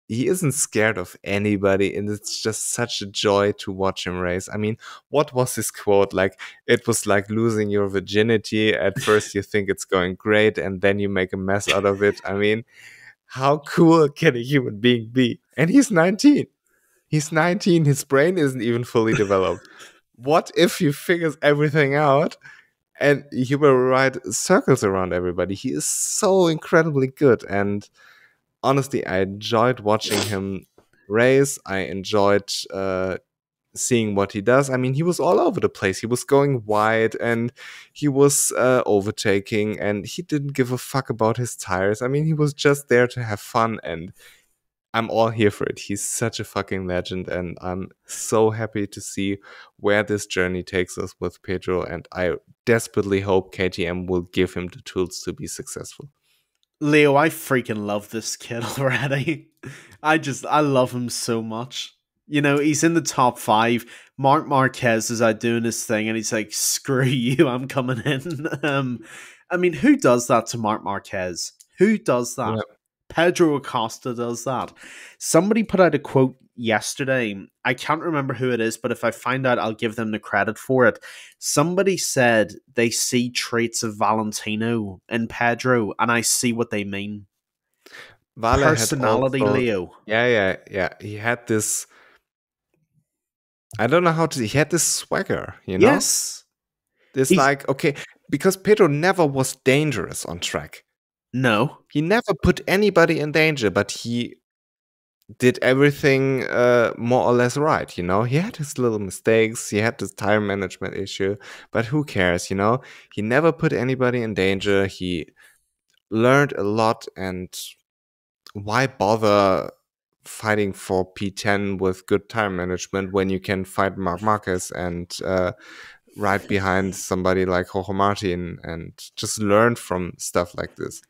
he isn't scared of anybody, and it's just such a joy to watch him race. I mean, what was his quote? Like, it was like losing your virginity. At first you think it's going great, and then you make a mess out of it. I mean, how cool can a human being be? And he's 19. He's 19. His brain isn't even fully developed. What if he figures everything out and he will ride circles around everybody? He is so incredibly good. And honestly, I enjoyed watching him race. I enjoyed seeing what he does. I mean, he was all over the place. He was going wide, and he was overtaking, and he didn't give a fuck about his tires. I mean, he was just there to have fun, and I'm all here for it. He's such a fucking legend, and I'm so happy to see where this journey takes us with Pedro, and I desperately hope KTM will give him the tools to be successful. Leo, I freaking love this kid already. I love him so much. You know, he's in the top 5. Marc Marquez is out doing his thing, and he's like, screw you, I'm coming in. I mean, who does that to Marc Marquez? Who does that? Yeah. Pedro Acosta does that. Somebody put out a quote yesterday. I can't remember who it is, but if I find out, I'll give them the credit for it. Somebody said they see traits of Valentino in Pedro, and I see what they mean. Vale personality, also, Leo. Yeah. He had this. I don't know how to. He had this swagger, you know. Yes. This like, okay, because Pedro never was dangerous on track. No. He never put anybody in danger, but he did everything more or less right. You know, he had his little mistakes, he had this tire management issue, but who cares? You know, he never put anybody in danger. He learned a lot, and why bother fighting for P10 with good tire management when you can fight Marc Marquez and right behind somebody like Jorge Martin and just learn from stuff like this,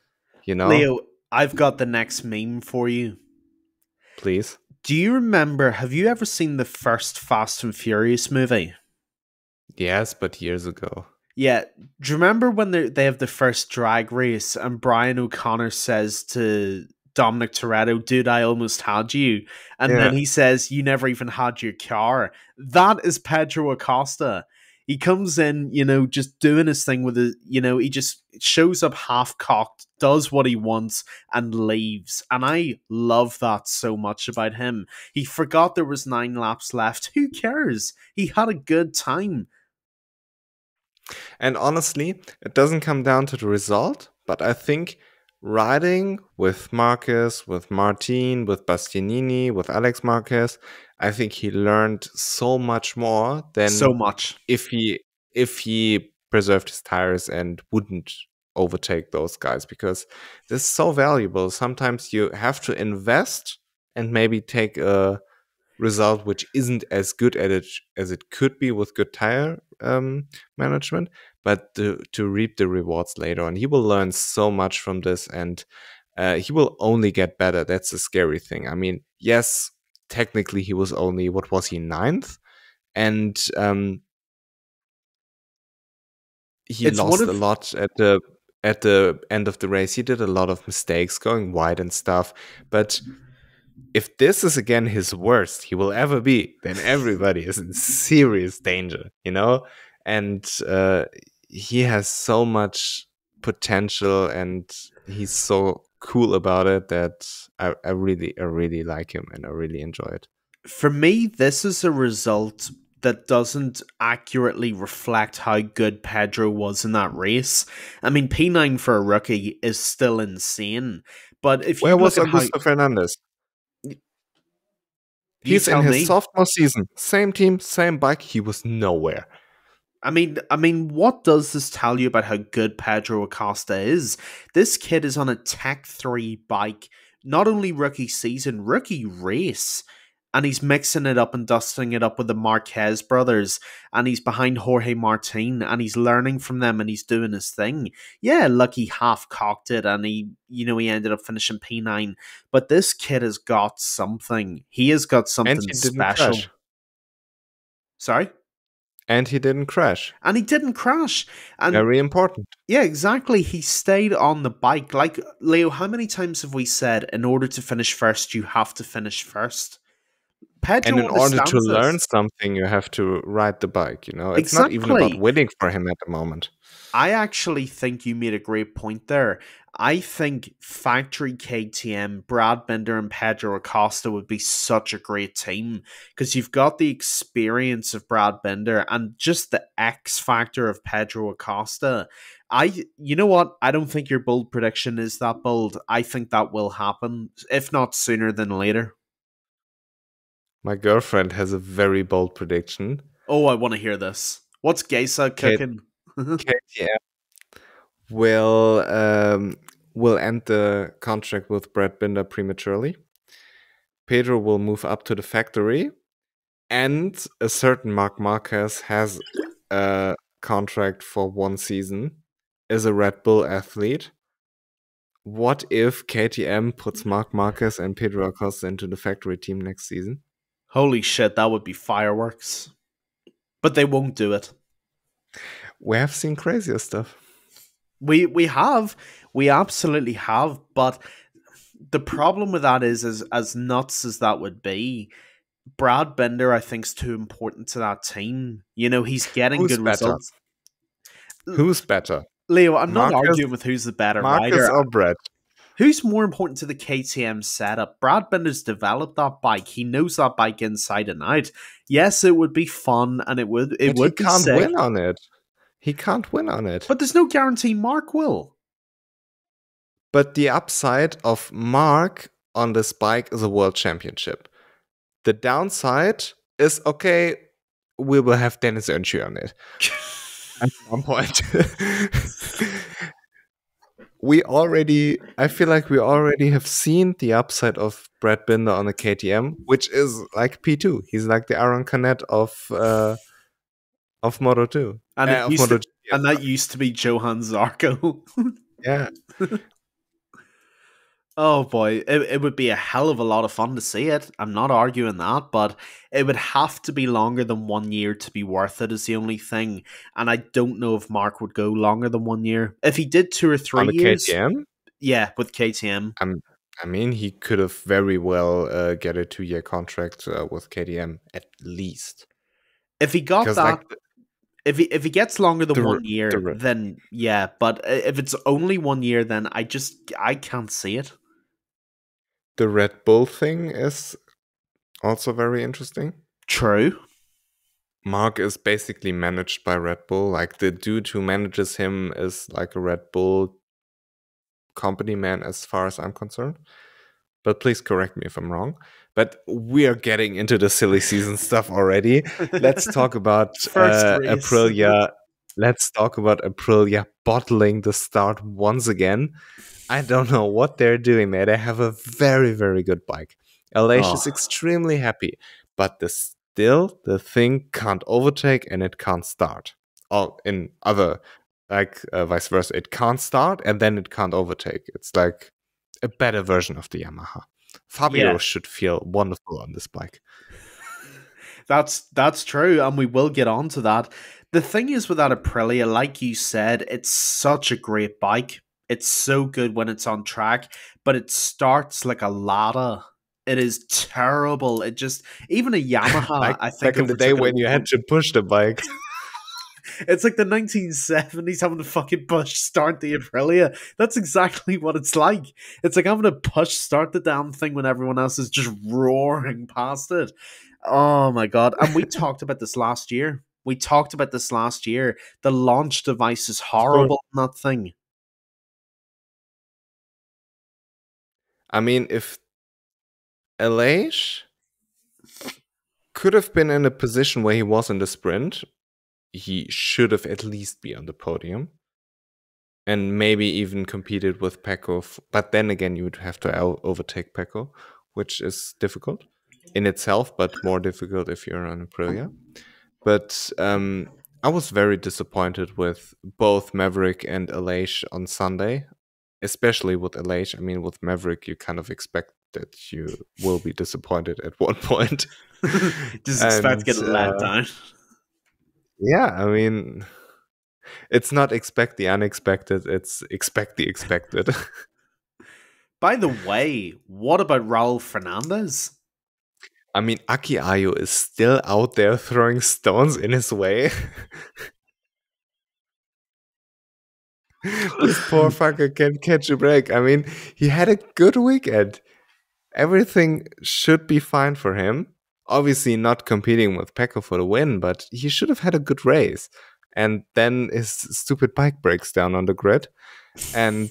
you know? Leo, I've got the next meme for you. Please. Do you remember, have you ever seen the first Fast and Furious movie? Yes, but years ago. Yeah. Do you remember when they have the first drag race and Brian O'Connor says to Dominic Toretto, dude, I almost had you. And then Yeah. he says, you never even had your car. That is Pedro Acosta. He comes in, just doing his thing with it. He just shows up half cocked, does what he wants, and leaves. And I love that so much about him. He forgot there was 9 laps left. Who cares? He had a good time. And honestly, it doesn't come down to the result, but I think riding with Marquez, with Martin, with Bastianini, with Alex Marquez, I think he learned so much more than So much. if he preserved his tires and wouldn't overtake those guys, because this is so valuable. Sometimes you have to invest and maybe take a result which isn't as good at it as it could be with good tire management, but to reap the rewards later on. He will learn so much from this, and he will only get better. That's the scary thing. I mean, yes, technically he was only, what was he, 9th? And he It's one lost a of lot at the end of the race. He did a lot of mistakes going wide and stuff, but if this is again his worst he will ever be, then everybody is in serious danger, you know? And he has so much potential and he's so cool about it that I really like him and I really enjoy it. For me, this is a result that doesn't accurately reflect how good Pedro was in that race. I mean, P9 for a rookie is still insane, but if you Where look was at how Augusto Fernandez? you He's in tell his me, sophomore season, same team, same bike, he was nowhere. I mean, what does this tell you about how good Pedro Acosta is? This kid is on a Tech 3 bike, not only rookie season, rookie race. And he's mixing it up and dusting it up with the Marquez brothers. And he's behind Jorge Martin and he's learning from them and he's doing his thing. Yeah, look, he half cocked it and he ended up finishing P9. But this kid has got something. He has got And something he didn't special. crash. Sorry? And he didn't crash. And he didn't crash. And Very important. yeah, exactly. He stayed on the bike. Like, Leo, how many times have we said in order to finish first, you have to finish first? And Pedro in order to understands learn this. something, you have to ride the bike, you know? It's not even about Exactly. winning for him at the moment. I actually think you made a great point there. I think factory KTM, Brad Binder, and Pedro Acosta would be such a great team because you've got the experience of Brad Binder and just the X factor of Pedro Acosta. You know what? I don't think your bold prediction is that bold. I think that will happen, if not sooner than later. My girlfriend has a very bold prediction. Oh, I want to hear this. What's Geisa K- cooking? KTM will end the contract with Brad Binder prematurely. Pedro will move up to the factory, and a certain Marc Marquez has a contract for 1 season as a Red Bull athlete. What if KTM puts Marc Marquez and Pedro Acosta into the factory team next season? Holy shit, that would be fireworks. But they won't do it. We have seen crazier stuff. We absolutely have, but the problem with that is as nuts as that would be, Brad Binder I think is too important to that team. He's getting Who's good better? results. Who's better? Leo, I'm not Marcus, arguing with who's the better Marcus rider. or Brett? Who's more important to the KTM setup? Brad Binder's developed that bike. He knows that bike inside and out. Yes, it would be fun and it would But he be can't sick. win on it. He can't win on it. But there's no guarantee Mark will. But the upside of Mark on this bike is a world championship. The downside is, okay, we will have Dennis Öncü on it at some point. I feel like we already have seen the upside of Brad Binder on a KTM, which is like P2. He's like the Aaron Canet of Moto2. And Of MotoGP. and that used to be Johan Zarco. Yeah. Oh boy, it would be a hell of a lot of fun to see it. I'm not arguing that, but it would have to be longer than 1 year to be worth it, is the only thing. And I don't know if Mark would go longer than 1 year. If he did 2 or 3 on the years, KTM? Yeah, with KTM. I mean, he could have very well get a 2-year contract with KTM at least. If he got that, like, if he gets longer than 1 year, then yeah. But if it's only 1 year, then I can't see it. The Red Bull thing is also very interesting. True. Mark is basically managed by Red Bull. Like, the dude who manages him is like a Red Bull company man as far as I'm concerned. But please correct me if I'm wrong. But we are getting into the silly season stuff already. Let's talk about Aprilia. Let's talk about Aprilia bottling the start once again. I don't know what they're doing there. They have a very, very good bike. Aleix is extremely happy. But the thing can't overtake and it can't start. Or in other, like vice versa. It can't start and then it can't overtake. It's like a better version of the Yamaha. Fabio should feel wonderful on this bike. That's true, and we will get on to that. The thing is with that Aprilia, like you said, it's such a great bike. It's so good when it's on track, but it starts like a Lada. It is terrible. It just, even a Yamaha, like I think, back in the day when you had to push the bike. It's like the 1970s having to fucking push start the Aprilia. That's exactly what it's like. It's like having to push start the damn thing when everyone else is just roaring past it. Oh my god. And we talked about this last year. The launch device is horrible on that thing. I mean, if Aleix could have been in a position where he was in the sprint, he should have at least been on the podium and maybe even competed with Pecco. But then again, you would have to overtake Pecco, which is difficult in itself, but more difficult if you're on Aprilia. But I was very disappointed with both Maverick and Aleix on Sunday, especially with Aleix. I mean, with Maverick, you kind of expect that you will be disappointed at one point. Just expect to get let down. Yeah, I mean, it's not expect the unexpected, it's expect the expected. By the way, what about Raul Fernandez? I mean, Aki Ayo is still out there throwing stones in his way. This poor fucker can't catch a break. I mean, he had a good weekend. Everything should be fine for him. Obviously not competing with Pecco for the win, but he should have had a good race. And then his stupid bike breaks down on the grid. And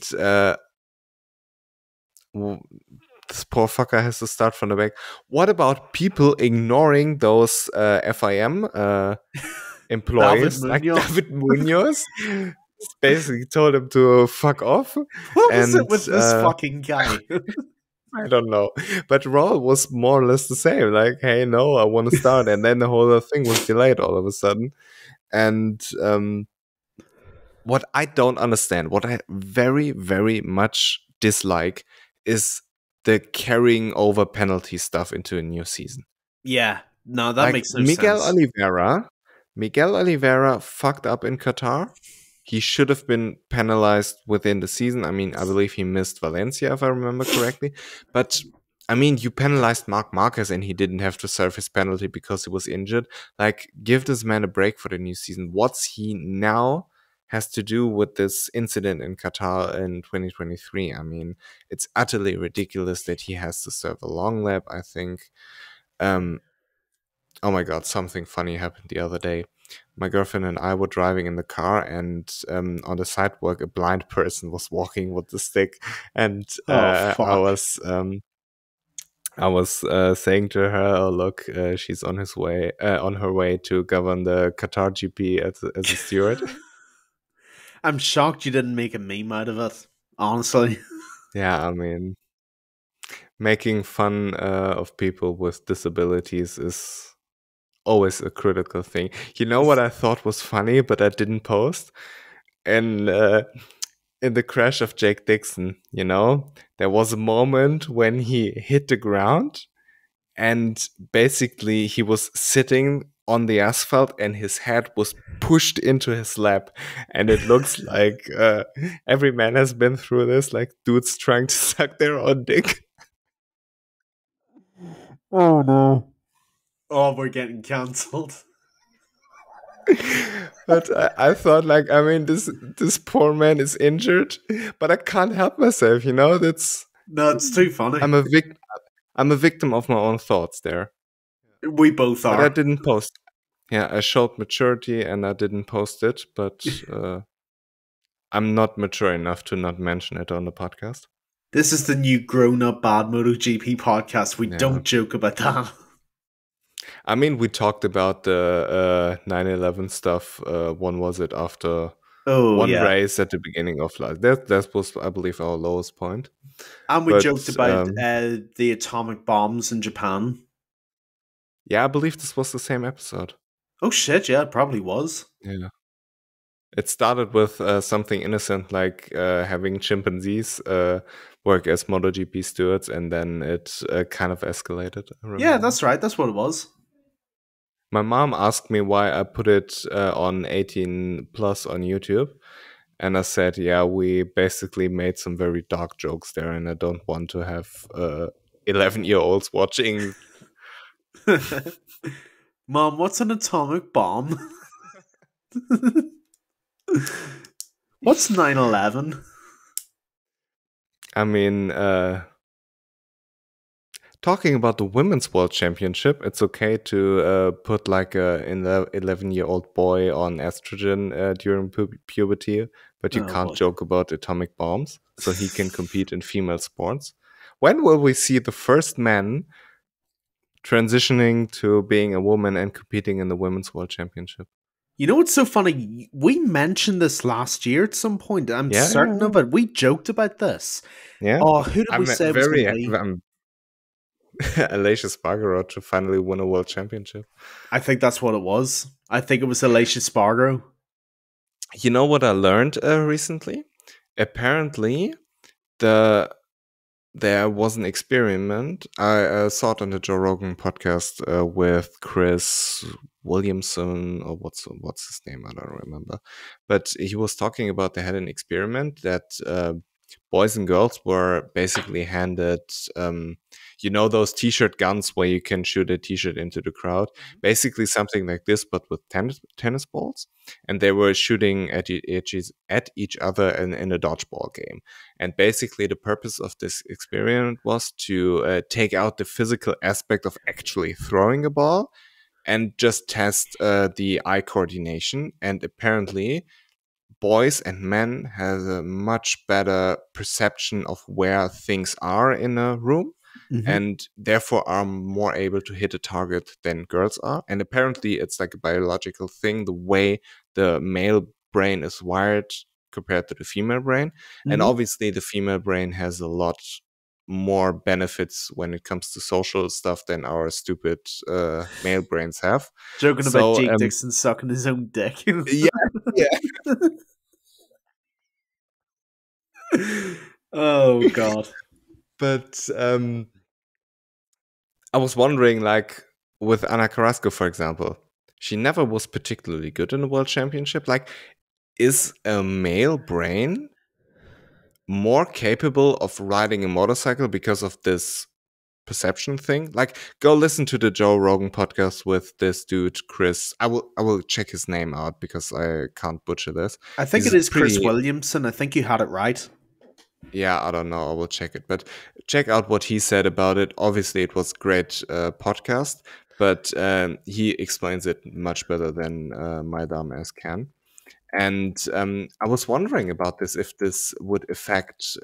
this poor fucker has to start from the back. What about people ignoring those FIM employees like David Munoz? Basically told him to fuck off. What was it with this fucking guy? I don't know. But Raul was more or less the same. Like, hey, no, I want to start. And then the whole thing was delayed all of a sudden. And what I don't understand, what I very, very much dislike is the carrying over penalty stuff into a new season. Yeah. No, that makes no sense. Miguel Oliveira fucked up in Qatar. He should have been penalized within the season. I mean, I believe he missed Valencia, if I remember correctly. But, I mean, you penalized Marc Marquez and he didn't have to serve his penalty because he was injured. Like, give this man a break for the new season. What's he now has to do with this incident in Qatar in 2023? I mean, it's utterly ridiculous that he has to serve a long lap, I think. Oh my God, something funny happened the other day. My girlfriend and I were driving in the car, and on the sidewalk, a blind person was walking with the stick, and I was I was saying to her, "Oh, look, she's on her way to govern the Qatar GP as a steward." I'm shocked you didn't make a meme out of it, honestly. Yeah, I mean, making fun of people with disabilities is always a critical thing. You know what I thought was funny, but I didn't post? And in the crash of Jake Dixon, there was a moment when he hit the ground and basically he was sitting on the asphalt and his head was pushed into his lap, and it looks like every man has been through this, like dudes trying to suck their own dick. Oh no. Oh, we're getting cancelled. But I thought, like, I mean, this poor man is injured, but I can't help myself, that's No, it's too funny. I'm a victim of my own thoughts there. We both But I are. didn't post. Yeah, I showed maturity and I didn't post it, but I'm not mature enough to not mention it on the podcast. This is the new grown-up Bad MotoGP podcast. We Yeah. don't joke about that. I mean, we talked about the 9/11 stuff. One was it after one race at the beginning of life. That was, I believe, our lowest point. And we joked about the atomic bombs in Japan. Yeah, I believe this was the same episode. Oh shit, yeah, it probably was. Yeah. It started with something innocent like having chimpanzees work as MotoGP stewards, and then it kind of escalated. Yeah, that's right. That's what it was. My mom asked me why I put it on 18 plus on YouTube. And I said, yeah, we basically made some very dark jokes there, and I don't want to have 11-year-olds watching. Mom, what's an atomic bomb? What's 9/11? I mean, talking about the Women's World Championship, it's okay to put like an 11-year-old boy on estrogen during puberty, but you can't joke about atomic bombs, so he can compete in female sports. When will we see the first man transitioning to being a woman and competing in the Women's World Championship? You know what's so funny? We mentioned this last year at some point. I'm certain of it. We joked about this. Yeah. Oh, who did we say was going to be? Aleix Espargaro to finally win a world championship. I think that's what it was. I think it was Aleix Espargaro. You know what I learned recently? Apparently, there was an experiment. I saw it on the Joe Rogan podcast with Chris Williamson, or what's his name? I don't remember. But he was talking about they had an experiment that boys and girls were basically handed, those t-shirt guns where you can shoot a t-shirt into the crowd. Basically something like this, but with tennis balls. And they were shooting at each other in a dodgeball game. And basically the purpose of this experiment was to take out the physical aspect of actually throwing a ball and just test the eye coordination. And apparently boys and men have a much better perception of where things are in a room, and therefore are more able to hit a target than girls are. And apparently it's like a biological thing, the way the male brain is wired compared to the female brain. And obviously the female brain has a lot more benefits when it comes to social stuff than our stupid male brains have. Joking about Jake Dixon sucking his own dick. Yeah. Oh god. But I was wondering, like with Ana Carrasco, for example, she never was particularly good in the World Championship. Like, is a male brain more capable of riding a motorcycle because of this perception thing? Like, go listen to the Joe Rogan podcast with this dude Chris. I will check his name out because I can't butcher this. I think it is Chris Williamson. I think you had it right. Yeah, I don't know. I will check it, but check out what he said about it. Obviously, it was great podcast, but he explains it much better than my dumb ass can. And I was wondering about this, if this would affect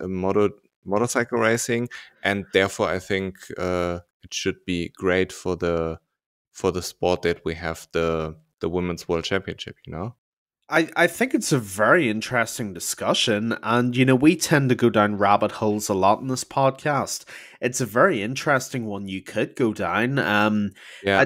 motorcycle racing, and therefore I think it should be great for the sport that we have the women's world championship. I think it's a very interesting discussion, and we tend to go down rabbit holes a lot in this podcast. It's a very interesting one you could go down. Yeah, I,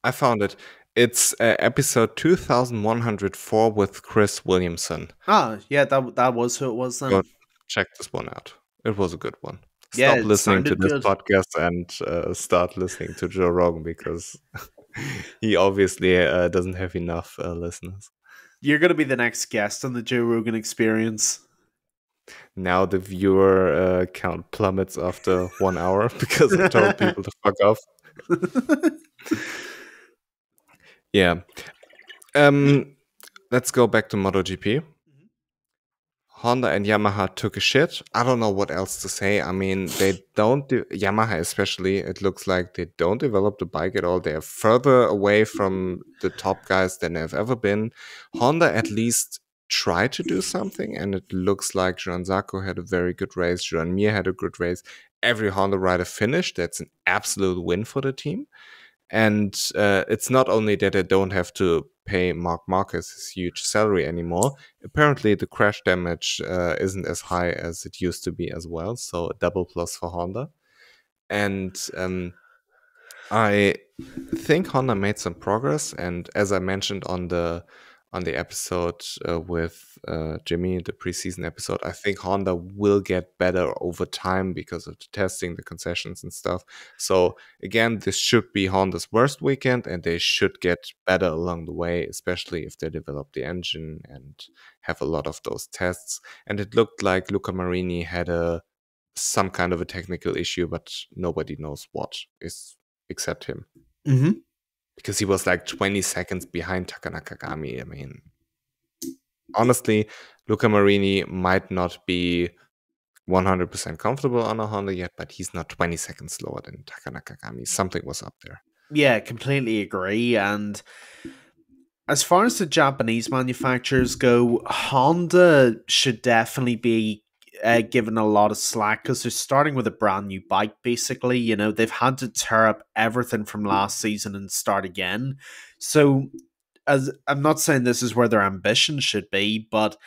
I found it. It's episode 2104 with Chris Williamson. yeah, that was who it was Go then. check this one out. It was a good one. Yeah, Stop it listening to sounded this good. podcast and start listening to Joe Rogan because he obviously doesn't have enough listeners. You're going to be the next guest on the Joe Rogan Experience. Now the viewer count plummets after 1 hour because I told people to fuck off. Yeah. Let's go back to MotoGP. Honda and Yamaha took a shit. I don't know what else to say. I mean, they don't Yamaha especially, it looks like they don't develop the bike at all. They're further away from the top guys than they've ever been. Honda at least tried to do something, and it looks like Joan Zarco had a very good race. Joan Mir had a good race. Every Honda rider finished. That's an absolute win for the team. And it's not only that they don't have to pay Marc Marquez his huge salary anymore. Apparently, the crash damage isn't as high as it used to be as well. So a double plus for Honda. And I think Honda made some progress. And as I mentioned on the episode with Jimmy, the preseason episode, I think Honda will get better over time because of the testing, the concessions and stuff. So again, this should be Honda's worst weekend, and they should get better along the way, especially if they develop the engine and have a lot of those tests. And it looked like Luca Marini had some kind of a technical issue, but nobody knows what is except him. Mm-hmm. Because he was like 20 seconds behind Taka Nakagami. I mean, honestly, Luca Marini might not be 100% comfortable on a Honda yet, but he's not 20 seconds slower than Taka Nakagami. Something was up there. Yeah, completely agree. And as far as the Japanese manufacturers go, Honda should definitely be given a lot of slack because they're starting with a brand new bike, basically. They've had to tear up everything from last season and start again. So, as I'm not saying this is where their ambition should be, but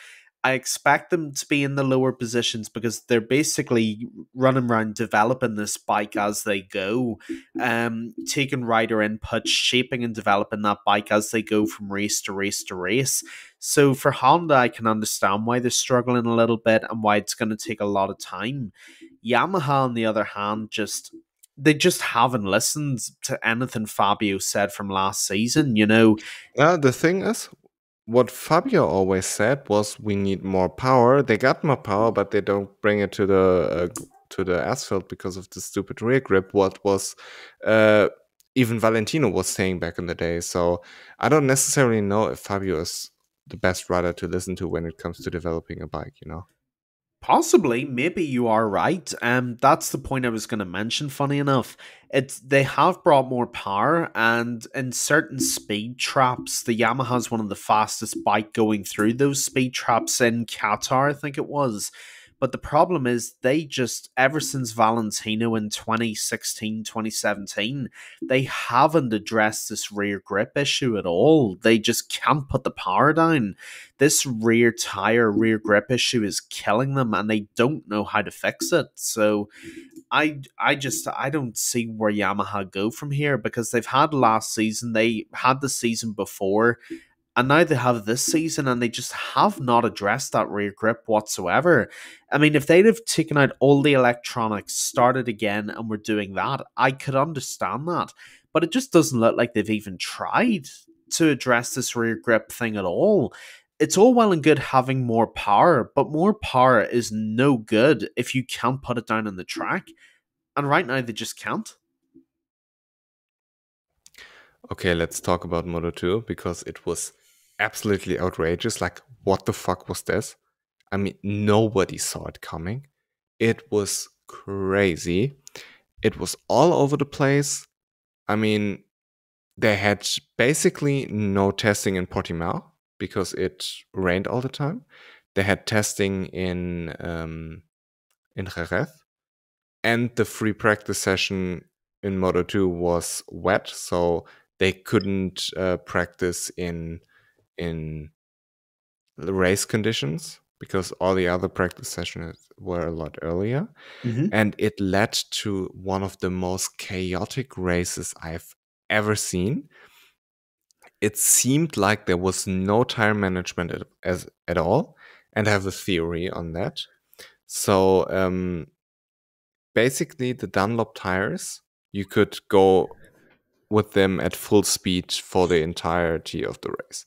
I expect them to be in the lower positions because they're basically running around developing this bike as they go, taking rider input, shaping and developing that bike as they go from race to race to race. So for Honda, I can understand why they're struggling a little bit and why it's going to take a lot of time. Yamaha, on the other hand, they just haven't listened to anything Fabio said from last season. The thing is, what Fabio always said was we need more power. They got more power, but they don't bring it to the asphalt because of the stupid rear grip. What was even Valentino was saying back in the day. So I don't necessarily know if Fabio is the best rider to listen to when it comes to developing a bike. Possibly, maybe you are right. That's the point I was going to mention. Funny enough, they have brought more power, and in certain speed traps, the Yamaha's one of the fastest bike going through those speed traps in Qatar, I think it was. But the problem is they just, ever since Valentino in 2016, 2017, they haven't addressed this rear grip issue at all. They just can't put the power down. This rear tire, rear grip issue is killing them and they don't know how to fix it. So I don't see where Yamaha go from here because they've had last season, they had the season before, and now they have this season and they just have not addressed that rear grip whatsoever. I mean, if they'd have taken out all the electronics, started again, and were doing that, I could understand that. But it just doesn't look like they've even tried to address this rear grip thing at all. It's all well and good having more power, but more power is no good if you can't put it down on the track. And right now, they just can't. Okay, let's talk about Moto 2 because it was absolutely outrageous. Like, what the fuck was this? I mean, nobody saw it coming. It was crazy. It was all over the place. I mean, they had basically no testing in Portimao because it rained all the time. They had testing in in Jerez. And the free practice session in Moto2 was wet, so they couldn't practice in the race conditions because all the other practice sessions were a lot earlier. Mm-hmm. And it led to one of the most chaotic races I've ever seen. It seemed like there was no tire management at all, and I have a theory on that. So basically, the Dunlop tires, you could go with them at full speed for the entirety of the race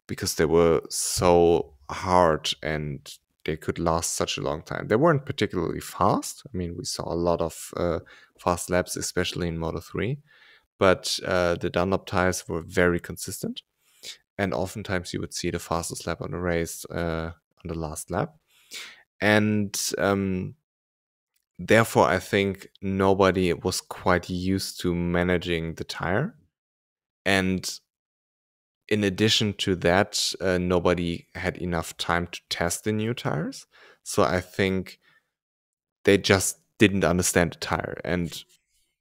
because they were so hard and they could last such a long time. They weren't particularly fast. I mean, we saw a lot of fast laps, especially in Moto3, but the Dunlop tires were very consistent. And oftentimes you would see the fastest lap on the race on the last lap. And therefore, I think nobody was quite used to managing the tire. And in addition to that, nobody had enough time to test the new tires. So I think they just didn't understand the tire. And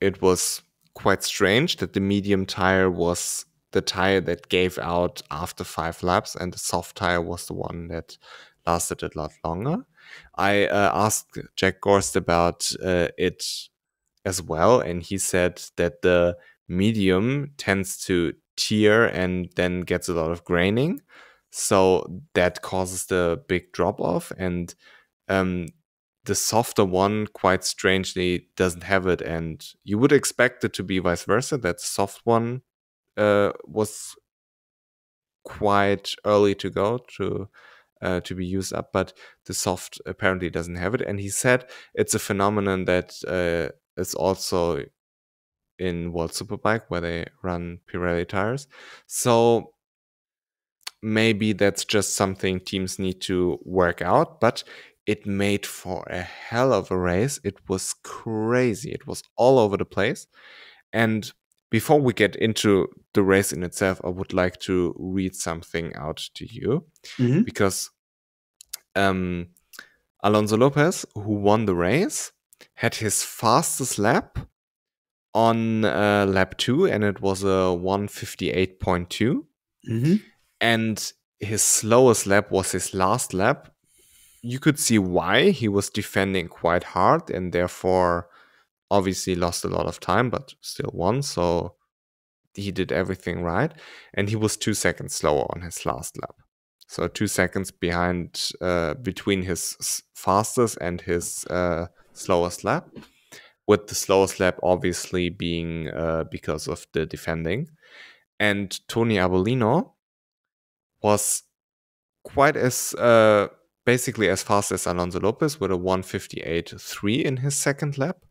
it was quite strange that the medium tire was the tire that gave out after 5 laps, and the soft tire was the one that lasted a lot longer. I asked Jack Gorst about it as well, and he said that the medium tends to tear and then gets a lot of graining, so that causes the big drop off. And the softer one, quite strangely, doesn't have it, and you would expect it to be vice versa, that the soft one was quite early to go to be used up, but the soft apparently doesn't have it. And he said it's a phenomenon that is also in World Superbike, where they run Pirelli tires. So maybe that's just something teams need to work out, but it made for a hell of a race. It was crazy. It was all over the place. And before we get into the race in itself, I would like to read something out to you, because Alonso Lopez, who won the race, had his fastest lap on lap 2, and it was a 1:58.2. And his slowest lap was his last lap. You could see why. He was defending quite hard and therefore obviously lost a lot of time, but still won. So he did everything right. And he was 2 seconds slower on his last lap. So 2 seconds behind between his fastest and his slowest lap. With the slowest lap obviously being because of the defending. And Tony Arbolino was quite as basically as fast as Alonso Lopez with a 1:58.3 in his second lap,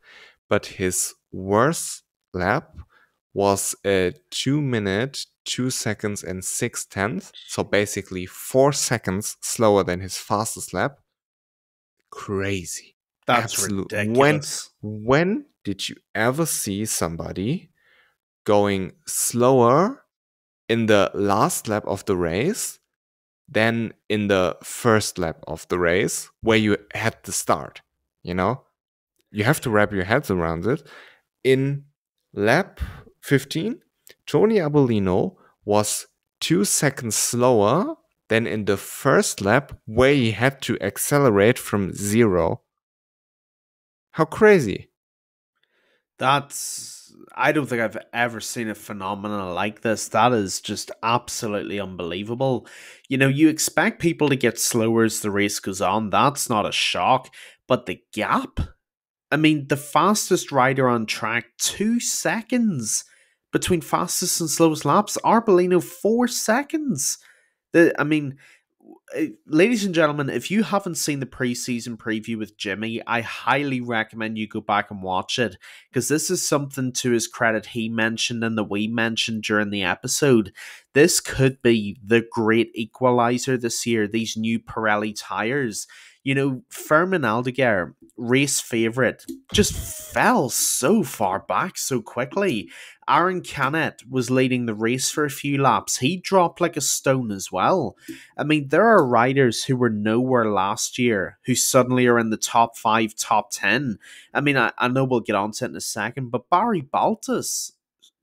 but his worst lap was a 2 minute, 2 seconds and 6/10, so basically 4 seconds slower than his fastest lap. Crazy. That's ridiculous. When did you ever see somebody going slower in the last lap of the race than in the first lap of the race where you had the start? You know, you have to wrap your heads around it. In lap 15, Tony Arbolino was 2 seconds slower than in the first lap where he had to accelerate from 0. How crazy. I don't think I've ever seen a phenomenon like this. That is just absolutely unbelievable. You know, you expect people to get slower as the race goes on. That's not a shock. But the gap? I mean, the fastest rider on track, 2 seconds between fastest and slowest laps. Arbolino, 4 seconds. Ladies and gentlemen, if you haven't seen the preseason preview with Jimmy, I highly recommend you go back and watch it, because this is something to his credit he mentioned and that we mentioned during the episode. This could be the great equalizer this year, these new Pirelli tires. Fermin Aldeguer, race favourite, just fell so far back so quickly. Aaron Canet was leading the race for a few laps. He dropped like a stone as well. I mean, there are riders who were nowhere last year who suddenly are in the top 5, top 10. I mean, I know we'll get on to it in a second, but Barry Baltus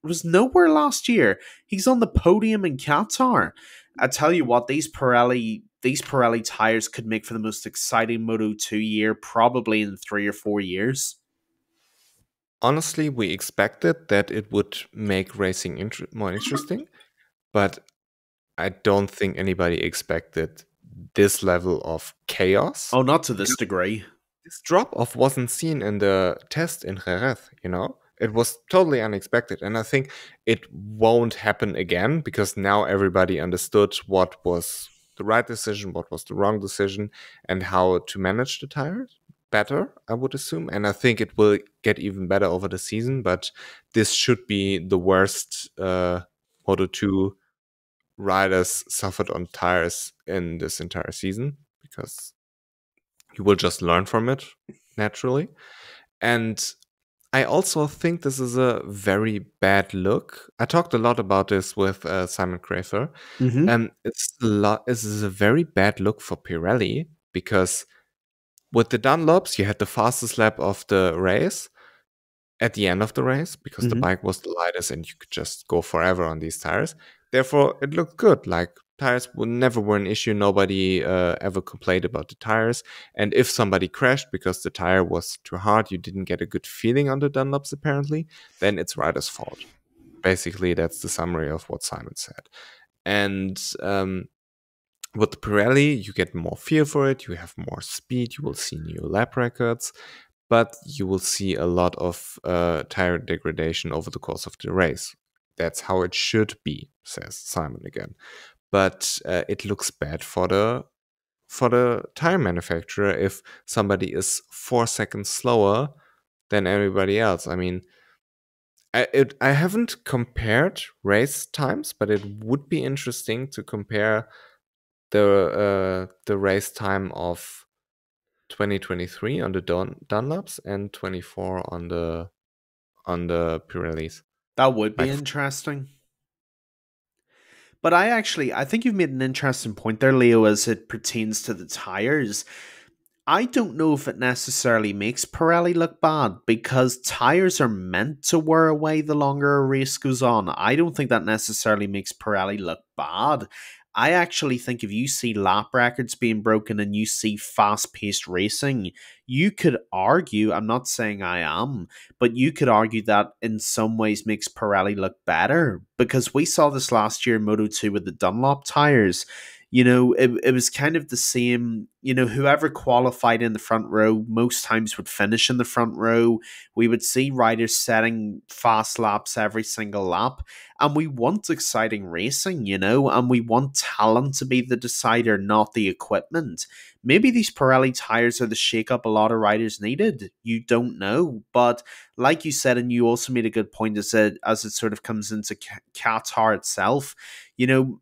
was nowhere last year. He's on the podium in Qatar. I tell you what, these Pirelli tires could make for the most exciting Moto2 year, probably in 3 or 4 years. Honestly, we expected that it would make racing more interesting, but I don't think anybody expected this level of chaos. Oh, not to this degree. This drop-off wasn't seen in the test in Jerez, It was totally unexpected, and I think it won't happen again because now everybody understood what was the right decision, what was the wrong decision, and how to manage the tires better, I would assume. And I think it will get even better over the season, but this should be the worst Moto2 riders suffered on tires in this entire season because you will just learn from it naturally. And I also think this is a very bad look. I talked a lot about this with Simon Crafer. Mm-hmm. This is a very bad look for Pirelli because with the Dunlops, you had the fastest lap of the race at the end of the race because the bike was the lightest and you could just go forever on these tires. Therefore, it looked good. Like, tires never were an issue. Nobody ever complained about the tires. And if somebody crashed because the tire was too hard, you didn't get a good feeling on the Dunlops apparently, then it's rider's fault. Basically, that's the summary of what Simon said. And with the Pirelli, you get more feel for it. You have more speed. You will see new lap records. But you will see a lot of tire degradation over the course of the race. That's how it should be, says Simon again. But it looks bad for the tire manufacturer if somebody is 4 seconds slower than everybody else. I mean, I haven't compared race times, but it would be interesting to compare the race time of 2023 on the Dunlops and 24 on the Pirellis. That would be interesting. But I think you've made an interesting point there, Leo, as it pertains to the tires. I don't know if it necessarily makes Pirelli look bad because tires are meant to wear away the longer a race goes on. I don't think that necessarily makes Pirelli look bad. I actually think if you see lap records being broken and you see fast-paced racing, you could argue, I'm not saying I am, but you could argue that in some ways makes Pirelli look better because we saw this last year in Moto2 with the Dunlop tires. It was kind of the same, whoever qualified in the front row most times would finish in the front row. We would see riders setting fast laps every single lap. And we want exciting racing, and we want talent to be the decider, not the equipment. Maybe these Pirelli tires are the shake-up a lot of riders needed. You don't know. But like you said, and you also made a good point as it sort of comes into Qatar itself,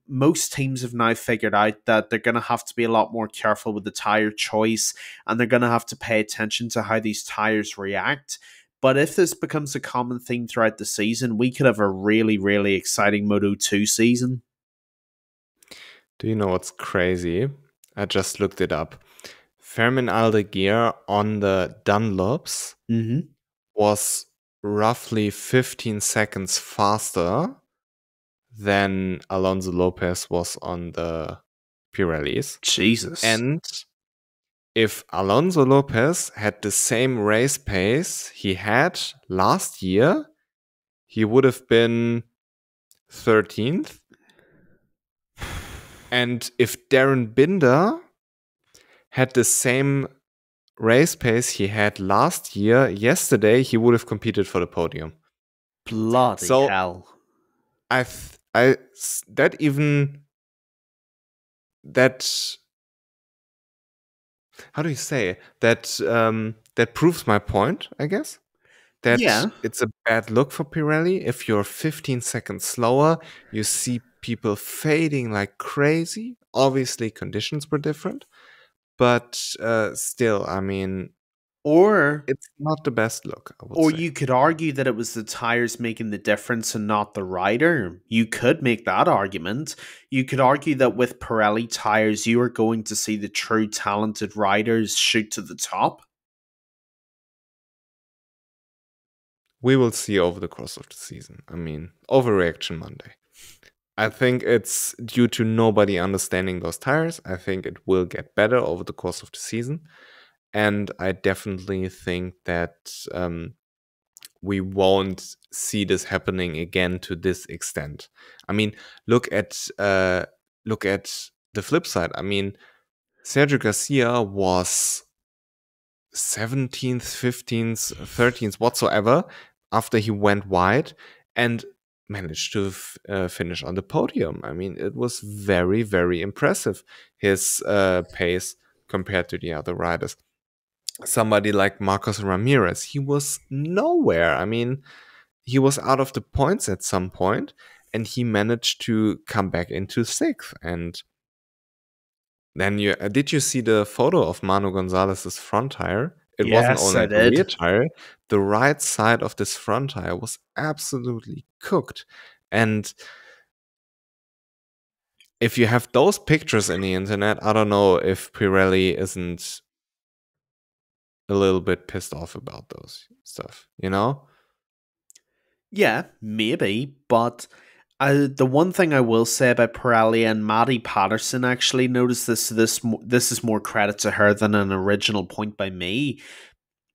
most teams have now figured out that they're going to have to be a lot more careful with the tire choice, and they're going to have to pay attention to how these tires react. But if this becomes a common theme throughout the season, we could have a really, really exciting Moto2 season. Do you know what's crazy? I just looked it up. Fermin Aldeguer on the Dunlops was roughly 15 seconds faster than Alonso Lopez was on the Pirellis. Jesus. And if Alonso Lopez had the same race pace he had last year, he would have been 13th. And if Darren Binder had the same race pace he had last year, yesterday, he would have competed for the podium. Bloody hell. How do you say that proves my point, I guess. That it's a bad look for Pirelli. If you're 15 seconds slower, you see people fading like crazy. Obviously, conditions were different, but still, I mean, Or it's not the best look, I would or say. you could argue that it was the tires making the difference and not the rider. You could make that argument. You could argue that with Pirelli tires, you are going to see the true talented riders shoot to the top. We will see over the course of the season. I mean, overreaction Monday. I think it's due to nobody understanding those tires. I think it will get better over the course of the season. And I definitely think that we won't see this happening again to this extent. I mean, look at the flip side. I mean, Sergio Garcia was 17th, 15th, 13th, whatsoever, after he went wide and managed to finish on the podium. I mean, it was very, very impressive, his pace compared to the other riders. Somebody like Marcos Ramirez, he was nowhere. I mean, he was out of the points at some point, and he managed to come back into sixth. And then you did you see the photo of Manu Gonzalez's front tire? It wasn't Yes, only I the rear did. tire. The right side of this front tire was absolutely cooked. And if you have those pictures in the internet, I don't know if Pirelli isn't a little bit pissed off about those stuff, you know? Yeah, maybe, but the one thing I will say about Pirelli and Maddie Patterson actually noticed this is more credit to her than an original point by me.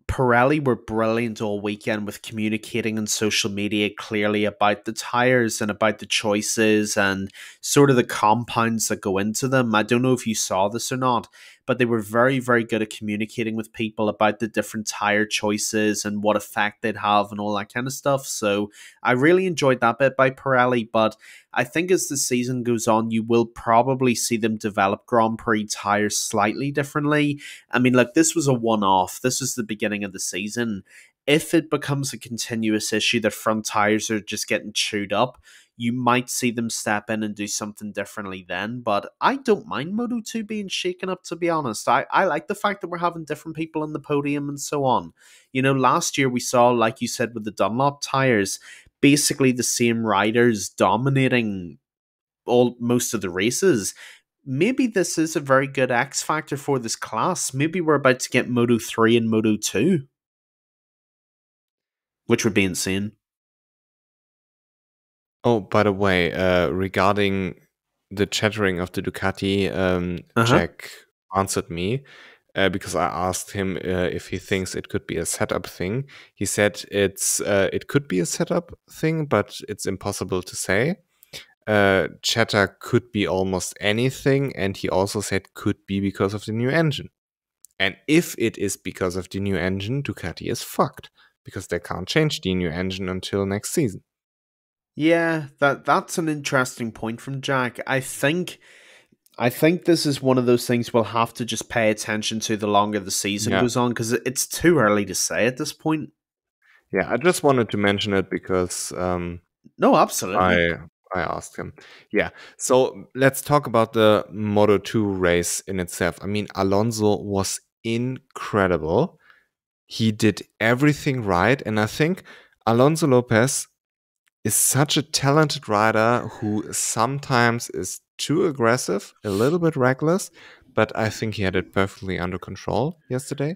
Pirelli were brilliant all weekend with communicating on social media clearly about the tires and about the choices and sort of the compounds that go into them. I don't know if you saw this or not, but they were very, very good at communicating with people about the different tire choices and what effect they'd have and all that kind of stuff. So I really enjoyed that bit by Pirelli, but I think as the season goes on, you will probably see them develop Grand Prix tires slightly differently. I mean, like, this was a one-off. This was the beginning of the season. If it becomes a continuous issue that front tires are just getting chewed up, you might see them step in and do something differently then. But I don't mind Moto 2 being shaken up, to be honest. I like the fact that we're having different people on the podium and so on. You know, last year we saw, like you said, with the Dunlop tires, basically the same riders dominating all most of the races. Maybe this is a very good X factor for this class. Maybe we're about to get Moto 3 and Moto 2, which would be insane. Oh, by the way, regarding the chattering of the Ducati, Uh-huh. Jack answered me because I asked him if he thinks it could be a setup thing. He said it could be a setup thing, but it's impossible to say. Chatter could be almost anything, and he also said could be because of the new engine. And if it is because of the new engine, Ducati is fucked because they can't change the new engine until next season. Yeah, that's an interesting point from Jack. I think this is one of those things we'll have to just pay attention to the longer the season Yeah. goes on, because it's too early to say at this point. Yeah, I just wanted to mention it because No, absolutely. I I asked him. Yeah, so let's talk about the Moto 2 race in itself. I mean, Alonso was incredible. He did everything right, and I think Alonso Lopez is such a talented rider who sometimes is too aggressive, a little bit reckless, but I think he had it perfectly under control yesterday.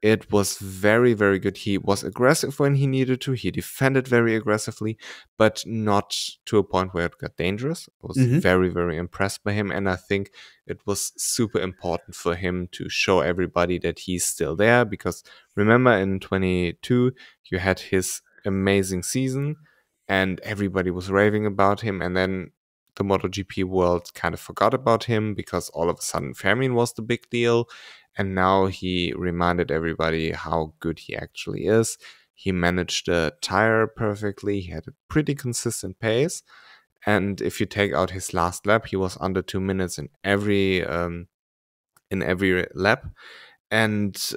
It was very, very good. He was aggressive when he needed to. He defended very aggressively, but not to a point where it got dangerous. I was Mm-hmm. very, very impressed by him. And I think it was super important for him to show everybody that he's still there. Because remember, in 22, you had his amazing season and everybody was raving about him. And then the MotoGP world kind of forgot about him because all of a sudden Fairman was the big deal. And now he reminded everybody how good he actually is. He managed the tire perfectly. He had a pretty consistent pace. And if you take out his last lap, he was under 2 minutes in every lap, and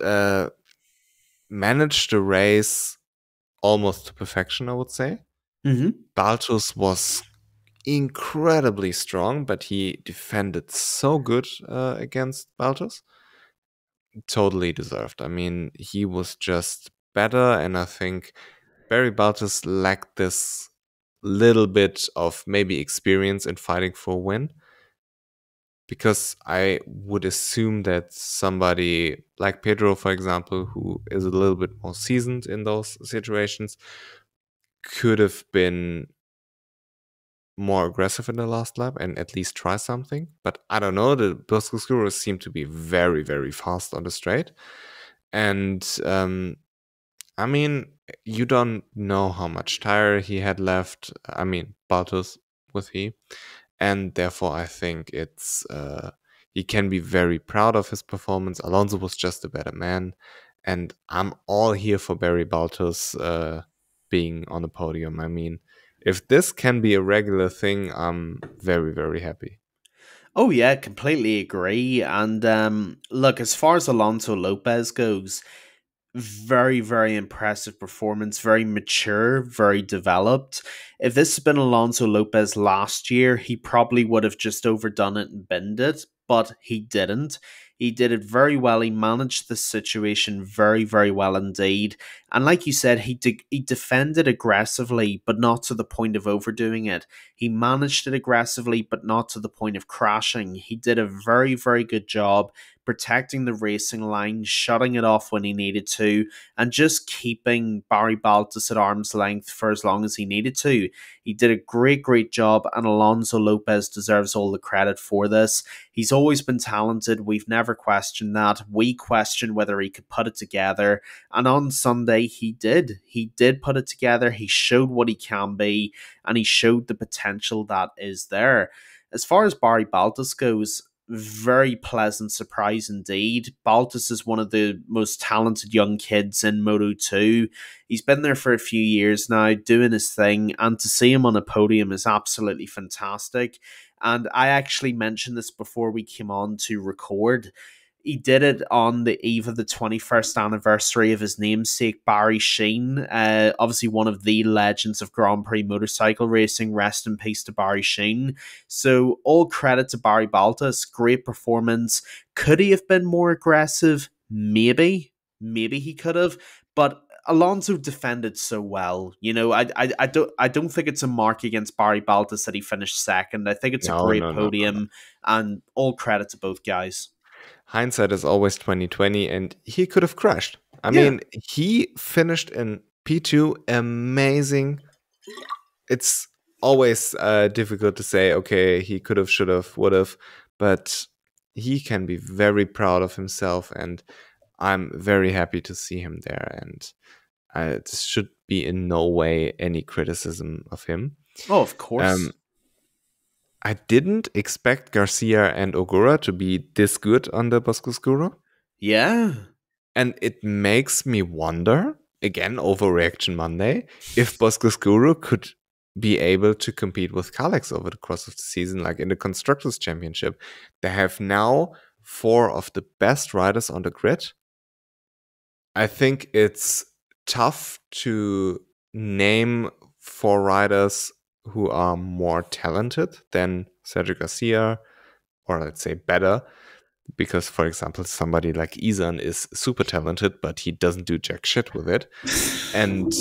managed the race almost to perfection, I would say. Mm-hmm. Baltus was incredibly strong, but he defended so good against Baltus. totally deserved. I mean, he was just better, and I think Barry Baltus lacked this little bit of maybe experience in fighting for a win. Because I would assume that somebody like Pedro, for example, who is a little bit more seasoned in those situations, could have been more aggressive in the last lap and at least try something. But I don't know. The Bosco seem to be very, very fast on the straight. And I mean, you don't know how much tire he had left. I mean, Baltus with he. And therefore, I think he can be very proud of his performance. Alonso was just a better man. And I'm all here for Barry Baltus being on the podium. I mean, if this can be a regular thing, I'm very, very happy. Oh yeah, completely agree. And look, as far as Alonso Lopez goes, very, very impressive performance, very mature, very developed. If this had been Alonso Lopez last year, he probably would have just overdone it and binned it, but he didn't. He did it very well. He managed the situation very, very well indeed. And like you said, he defended aggressively, but not to the point of overdoing it. He managed it aggressively, but not to the point of crashing. He did a very, very good job protecting the racing line, shutting it off when he needed to, and just keeping Barry Baltus at arm's length for as long as he needed to. He did a great, great job, and Alonso Lopez deserves all the credit for this. He's always been talented. We've never questioned that. We questioned whether he could put it together, and on Sunday he did. He did put it together. He showed what he can be, and he showed the potential that is there. As far as Barry Baltus goes, very pleasant surprise indeed. Baltus is one of the most talented young kids in Moto2. He's been there for a few years now, doing his thing, and to see him on a podium is absolutely fantastic. And I actually mentioned this before we came on to record. He did it on the eve of the 21st anniversary of his namesake, Barry Sheene. Obviously, one of the legends of Grand Prix motorcycle racing. Rest in peace to Barry Sheene. So, all credit to Barry Baltus. Great performance. Could he have been more aggressive? Maybe. Maybe he could have. But Alonso defended so well. You know, I don't think it's a mark against Barry Baltus that he finished second. I think it's a great podium, and all credit to both guys. Hindsight is always 2020, and he could have crashed. I mean, he finished in P2, amazing. It's always difficult to say, okay, he could have, should have, would have, but he can be very proud of himself, and I'm very happy to see him there. And this should be in no way any criticism of him. Oh, of course. I didn't expect Garcia and Ogura to be this good on the Boscoscuro. Yeah. And it makes me wonder, again, Overreaction Monday, if Boscoscuro could be able to compete with Kalex over the course of the season, like in the Constructors' Championship. They have now 4 of the best riders on the grid. I think it's tough to name 4 riders who are more talented than Sergio Garcia, or let's say better, because, for example, somebody like Izan is super talented, but he doesn't do jack shit with it. And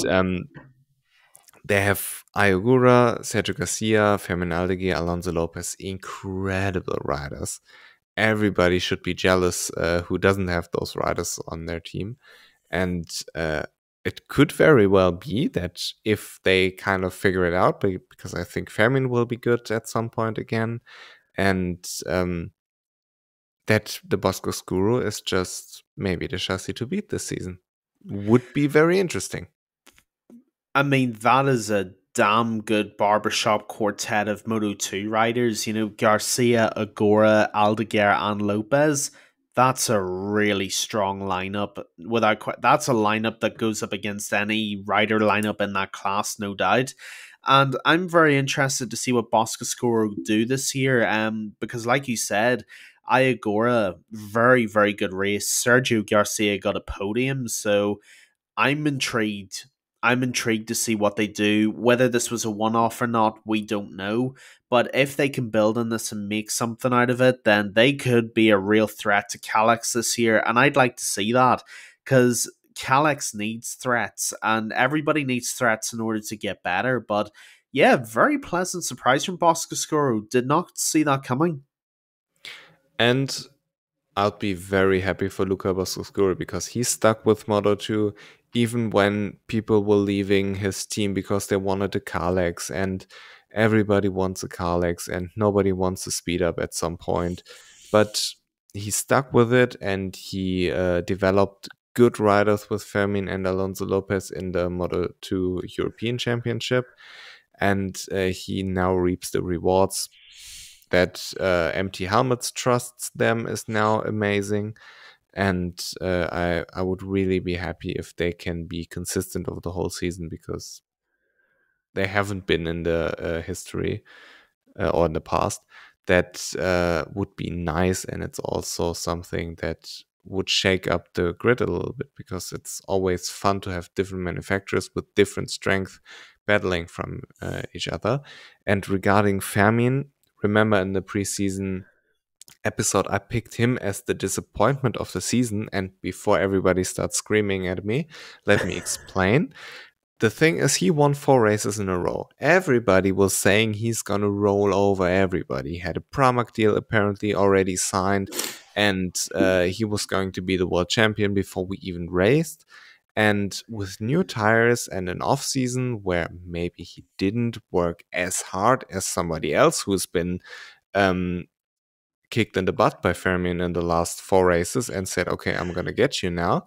they have Ayogura, Sergio Garcia, Fermin Aldeguer, Alonso Lopez, incredible riders. Everybody should be jealous who doesn't have those riders on their team. And it could very well be that if they kind of figure it out, because I think Fermin will be good at some point again, and that the Boscoscuro is just maybe the chassis to beat this season. Would be very interesting. I mean, that is a damn good barbershop quartet of Moto2 riders. You know, Garcia, Agora, Aldeguer, and Lopez. That's a really strong lineup. That's a lineup that goes up against any rider lineup in that class, no doubt. And I'm very interested to see what Boscoscuro do this year. Because like you said, Ayogura, very, very good race. Sergio Garcia got a podium, so I'm intrigued. I'm intrigued to see what they do. Whether this was a one-off or not, we don't know. But if they can build on this and make something out of it, then they could be a real threat to Calix this year. And I'd like to see that, because Calix needs threats, and everybody needs threats in order to get better. But yeah, very pleasant surprise from Boscoscuro. Did not see that coming. And I'll be very happy for Luca Boscoscuro because he stuck with Moto2 even when people were leaving his team because they wanted a Carlex, and everybody wants a Carlex and nobody wants to speed up at some point. But he stuck with it, and he developed good riders with Fermin and Alonso Lopez in the Moto2 European Championship, and he now reaps the rewards. That Empty Helmets trusts them is now amazing, and I would really be happy if they can be consistent over the whole season, because they haven't been in the history or in the past. That would be nice, and it's also something that would shake up the grid a little bit, because it's always fun to have different manufacturers with different strength battling from each other. And regarding Fermin, remember in the preseason episode, I picked him as the disappointment of the season. And before everybody starts screaming at me, let me explain. The thing is, he won 4 races in a row. Everybody was saying he's gonna roll over everybody. He had a Pramac deal apparently already signed, and he was going to be the world champion before we even raced. And with new tires and an off season where maybe he didn't work as hard as somebody else who's been kicked in the butt by Fermin in the last 4 races and said, okay, I'm gonna get you now.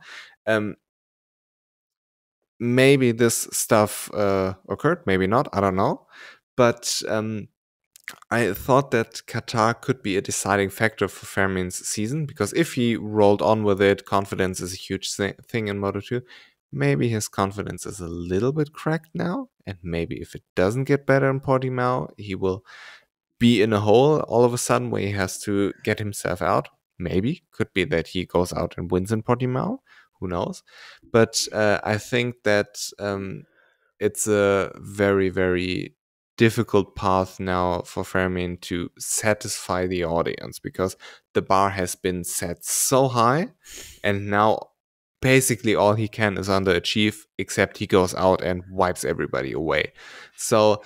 Maybe this stuff occurred, maybe not, I don't know. But I thought that Qatar could be a deciding factor for Fermin's season, because if he rolled on with it, confidence is a huge thing in Moto2. Maybe his confidence is a little bit cracked now, and maybe if it doesn't get better in Portimao, he will be in a hole all of a sudden where he has to get himself out. Maybe. Could be that he goes out and wins in Portimao. Who knows? But I think that it's a very, very difficult path now for Fermin to satisfy the audience, because the bar has been set so high, and now basically all he can is underachieve, except he goes out and wipes everybody away. So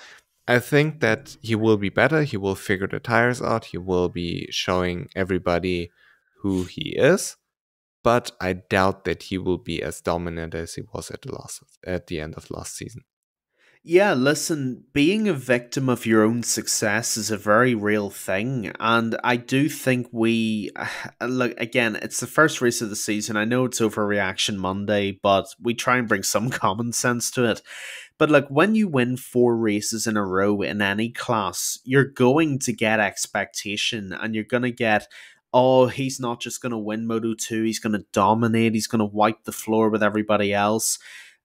I think that he will be better. He will figure the tires out. He will be showing everybody who he is. But I doubt that he will be as dominant as he was at the end of last season. Yeah, listen, being a victim of your own success is a very real thing. And I do think look, again, it's the first race of the season. I know it's Overreaction Monday, but we try and bring some common sense to it. But like, when you win 4 races in a row in any class, you're going to get expectation, and you're going to get, oh, he's not just going to win Moto2, he's going to dominate, he's going to wipe the floor with everybody else.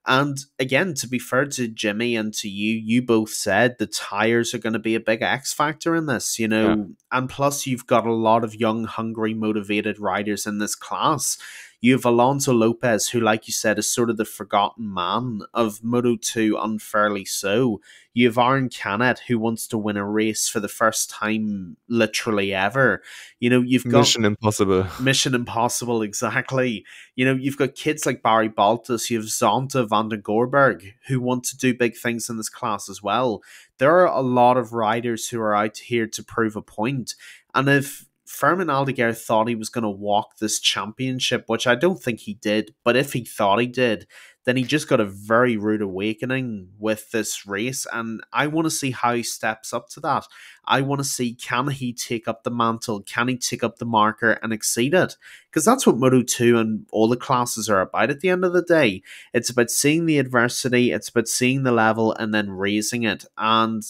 And again, to be fair to Jimmy and to you, you both said the tires are going to be a big X factor in this, Yeah. and plus you've got a lot of young, hungry, motivated riders in this class. You have Alonso Lopez, who, like you said, is sort of the forgotten man of Moto2, unfairly so. You have Aaron Canet, who wants to win a race for the first time, literally ever. You've got Mission Impossible. Mission Impossible, exactly. You've got kids like Barry Baltus, you have Zonta van den Gorberg, who want to do big things in this class as well. There are a lot of riders who are out here to prove a point. And if Fermin Aldeguer thought he was going to walk this championship, which I don't think he did, but if he thought he did, then he just got a very rude awakening with this race, and I want to see how he steps up to that. I want to see, can he take up the mantle, can he take up the marker and exceed it? Because that's what Moto2 and all the classes are about at the end of the day. It's about seeing the adversity, it's about seeing the level and then raising it, and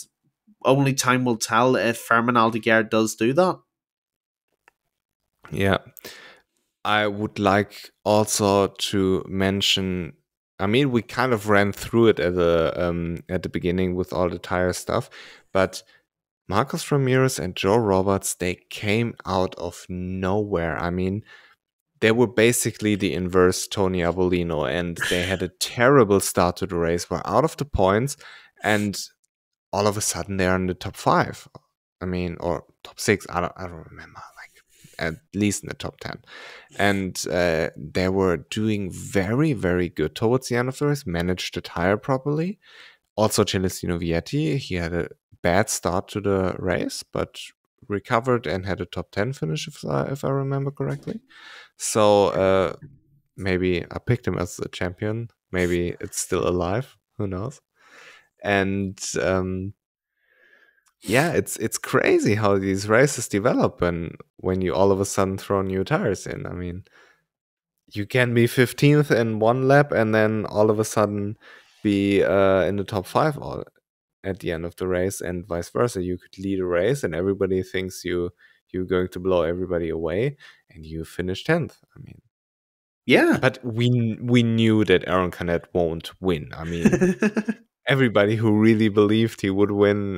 only time will tell if Fermin Aldeguer does do that. Yeah. I would like also to mention, I mean, we kind of ran through it at the beginning with all the tire stuff, but Marcos Ramirez and Joe Roberts, they came out of nowhere. I mean, they were basically the inverse Tony Abolino, and they had a terrible start to the race, were out of the points, and all of a sudden they're in the top 5. I mean, or top 6. I don't remember. Like at least in the top 10. And they were doing very, very good towards the end of the race. Managed the tire properly. Also, Celestino Vietti, he had a bad start to the race, but recovered and had a top 10 finish, if I remember correctly. So maybe I picked him as the champion. Maybe it's still alive. Who knows? And yeah, it's crazy how these races develop when you all of a sudden throw new tires in. I mean, you can be 15th in one lap and then all of a sudden be in the top 5 all at the end of the race, and vice versa. You could lead a race and everybody thinks you're going to blow everybody away, and you finish 10th. I mean, yeah, but we knew that Aaron Canet won't win. I mean, everybody who really believed he would win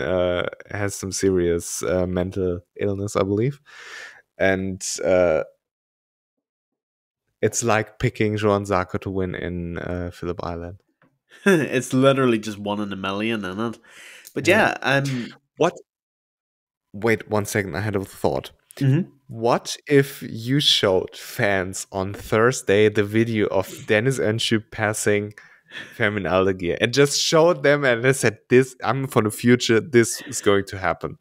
has some serious mental illness, I believe. And it's like picking Joan Zarco to win in Phillip Island. It's literally just 1 in a million, isn't it? But yeah, what? Wait 1 second, I had a thought. Mm-hmm. What if you showed fans on Thursday the video of Dennis Öncü passing Fermin Aldeguer and just showed them and they said, "This, I'm for the future, this is going to happen."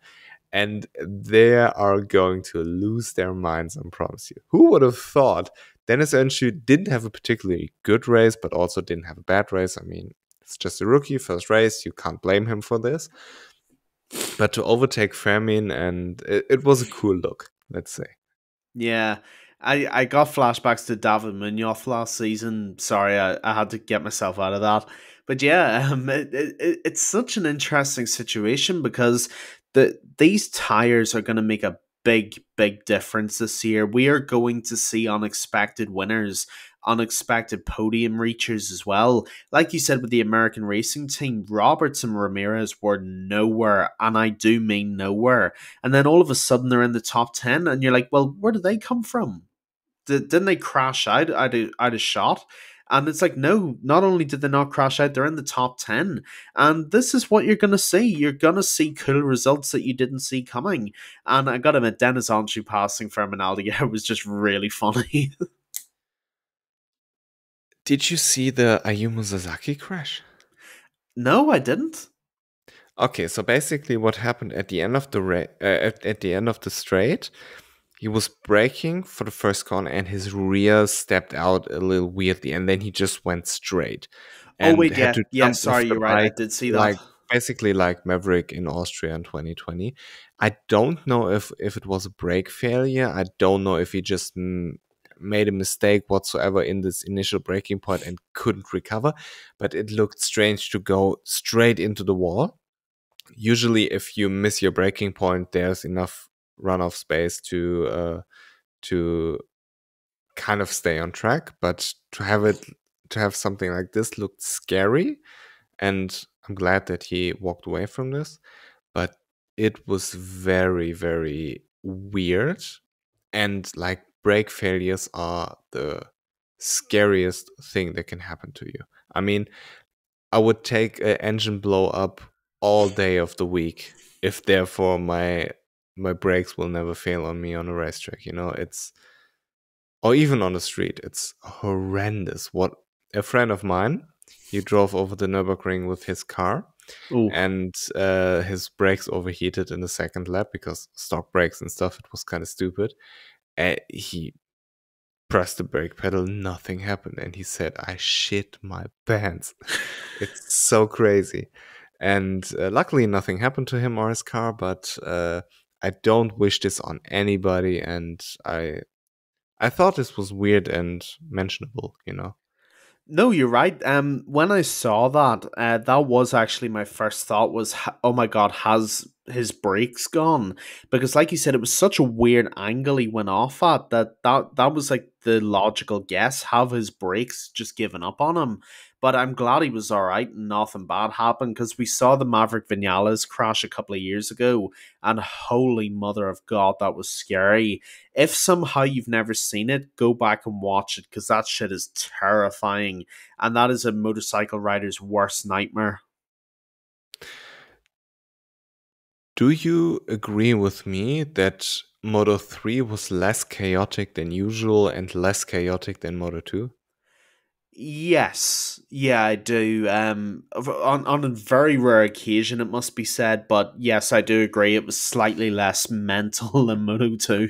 And they are going to lose their minds, I promise you. Who would have thought Dennis Öncü didn't have a particularly good race, but also didn't have a bad race? I mean, it's just a rookie, first race. You can't blame him for this. But to overtake Fermin, and it was a cool look, let's say. Yeah, I got flashbacks to David Munoz last season. Sorry, I had to get myself out of that. But yeah, it's such an interesting situation because these tires are going to make a big difference this year. We are going to see unexpected winners, unexpected podium reachers as well. Like you said with the American racing team, Roberts and Ramirez were nowhere, and I do mean nowhere. And then all of a sudden they're in the top 10, and you're like, well, where did they come from? Didn't they crash out of shot? And it's like, no, not only did they not crash out, they're in the top 10. And this is what you're going to see. You're going to see cool results that you didn't see coming. And I got to admit, Dennis Öncü passing Fermin Aldeguer was just really funny. Did you see the Ayumu Sasaki crash? No, I didn't. Okay, so basically what happened at the end of the at the end of the straight, he was braking for the first corner and his rear stepped out a little weirdly, and then he just went straight. And oh wait, had to jump sorry, off the you're right. I bike, did see that. like basically like Maverick in Austria in 2020. I don't know if it was a brake failure. I don't know if he just made a mistake whatsoever in this initial braking point and couldn't recover, but it looked strange to go straight into the wall. Usually if you miss your braking point, there's enough runoff space to kind of stay on track, but to have something like this looked scary, and I'm glad that he walked away from this, but it was very, very weird. And like, brake failures are the scariest thing that can happen to you. I mean, I would take an engine blow up all day of the week if therefore my brakes will never fail on me on a racetrack, you know. It's, or even on the street, it's horrendous. What a friend of mine, he drove over the Nürburgring with his car. Ooh. And his brakes overheated in the second lap because stock brakes and stuff, it was kind of stupid. He pressed the brake pedal, nothing happened, and he said, "I shit my pants." It's so crazy. And luckily nothing happened to him or his car, but I don't wish this on anybody, and I thought this was weird and mentionable, you know. No, you're right. When I saw that, that was actually my first thought was, oh my god, has his brakes gone? Because like you said, it was such a weird angle he went off at that was like the logical guess, have his brakes just given up on him. But I'm glad he was all right and nothing bad happened, because we saw the Maverick Vinales crash a couple of years ago, and holy mother of God, that was scary. If somehow you've never seen it, go back and watch it, because that shit is terrifying, and that is a motorcycle rider's worst nightmare. Do you agree with me that Moto 3 was less chaotic than usual and less chaotic than Moto 2? Yes, yeah, I do. On a very rare occasion, it must be said, but yes, I do agree. It was slightly less mental than Moto 2.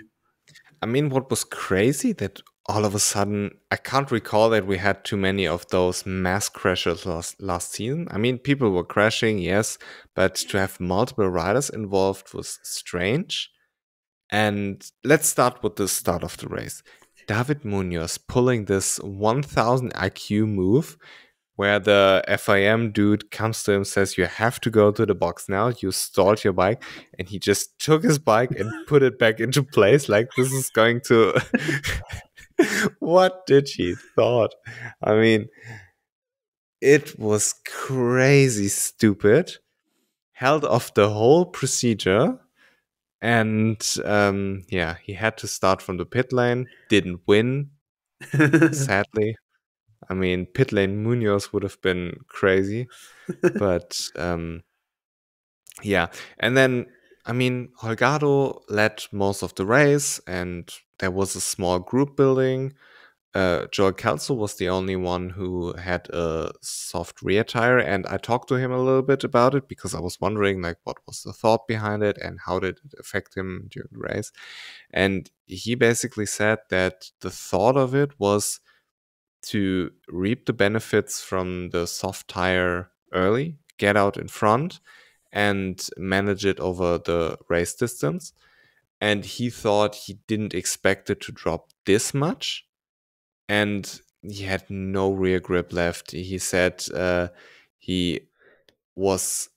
I mean, what was crazy that all of a sudden, I can't recall that we had too many of those mass crashes last season. I mean, people were crashing, yes, but to have multiple riders involved was strange. And let's start with the start of the race. David Munoz pulling this 1000 IQ move where the FIM dude comes to him, says, you have to go to the box now. You stalled your bike. And he just took his bike and put it back into place. Like, this is going to... What did he thought? I mean, it was crazy stupid. Held off the whole procedure. And yeah, he had to start from the pit lane. Didn't win, sadly. I mean, pit lane Munoz would have been crazy. But yeah. And then, I mean, Holgado led most of the race, and there was a small group building. Joel Kelso was the only one who had a soft rear tire, and I talked to him a little bit about it because I was wondering, like, what was the thought behind it and how did it affect him during the race. And he basically said that the thought of it was to reap the benefits from the soft tire early, get out in front, and manage it over the race distance. And he thought he didn't expect it to drop this much. And he had no rear grip left. He said he was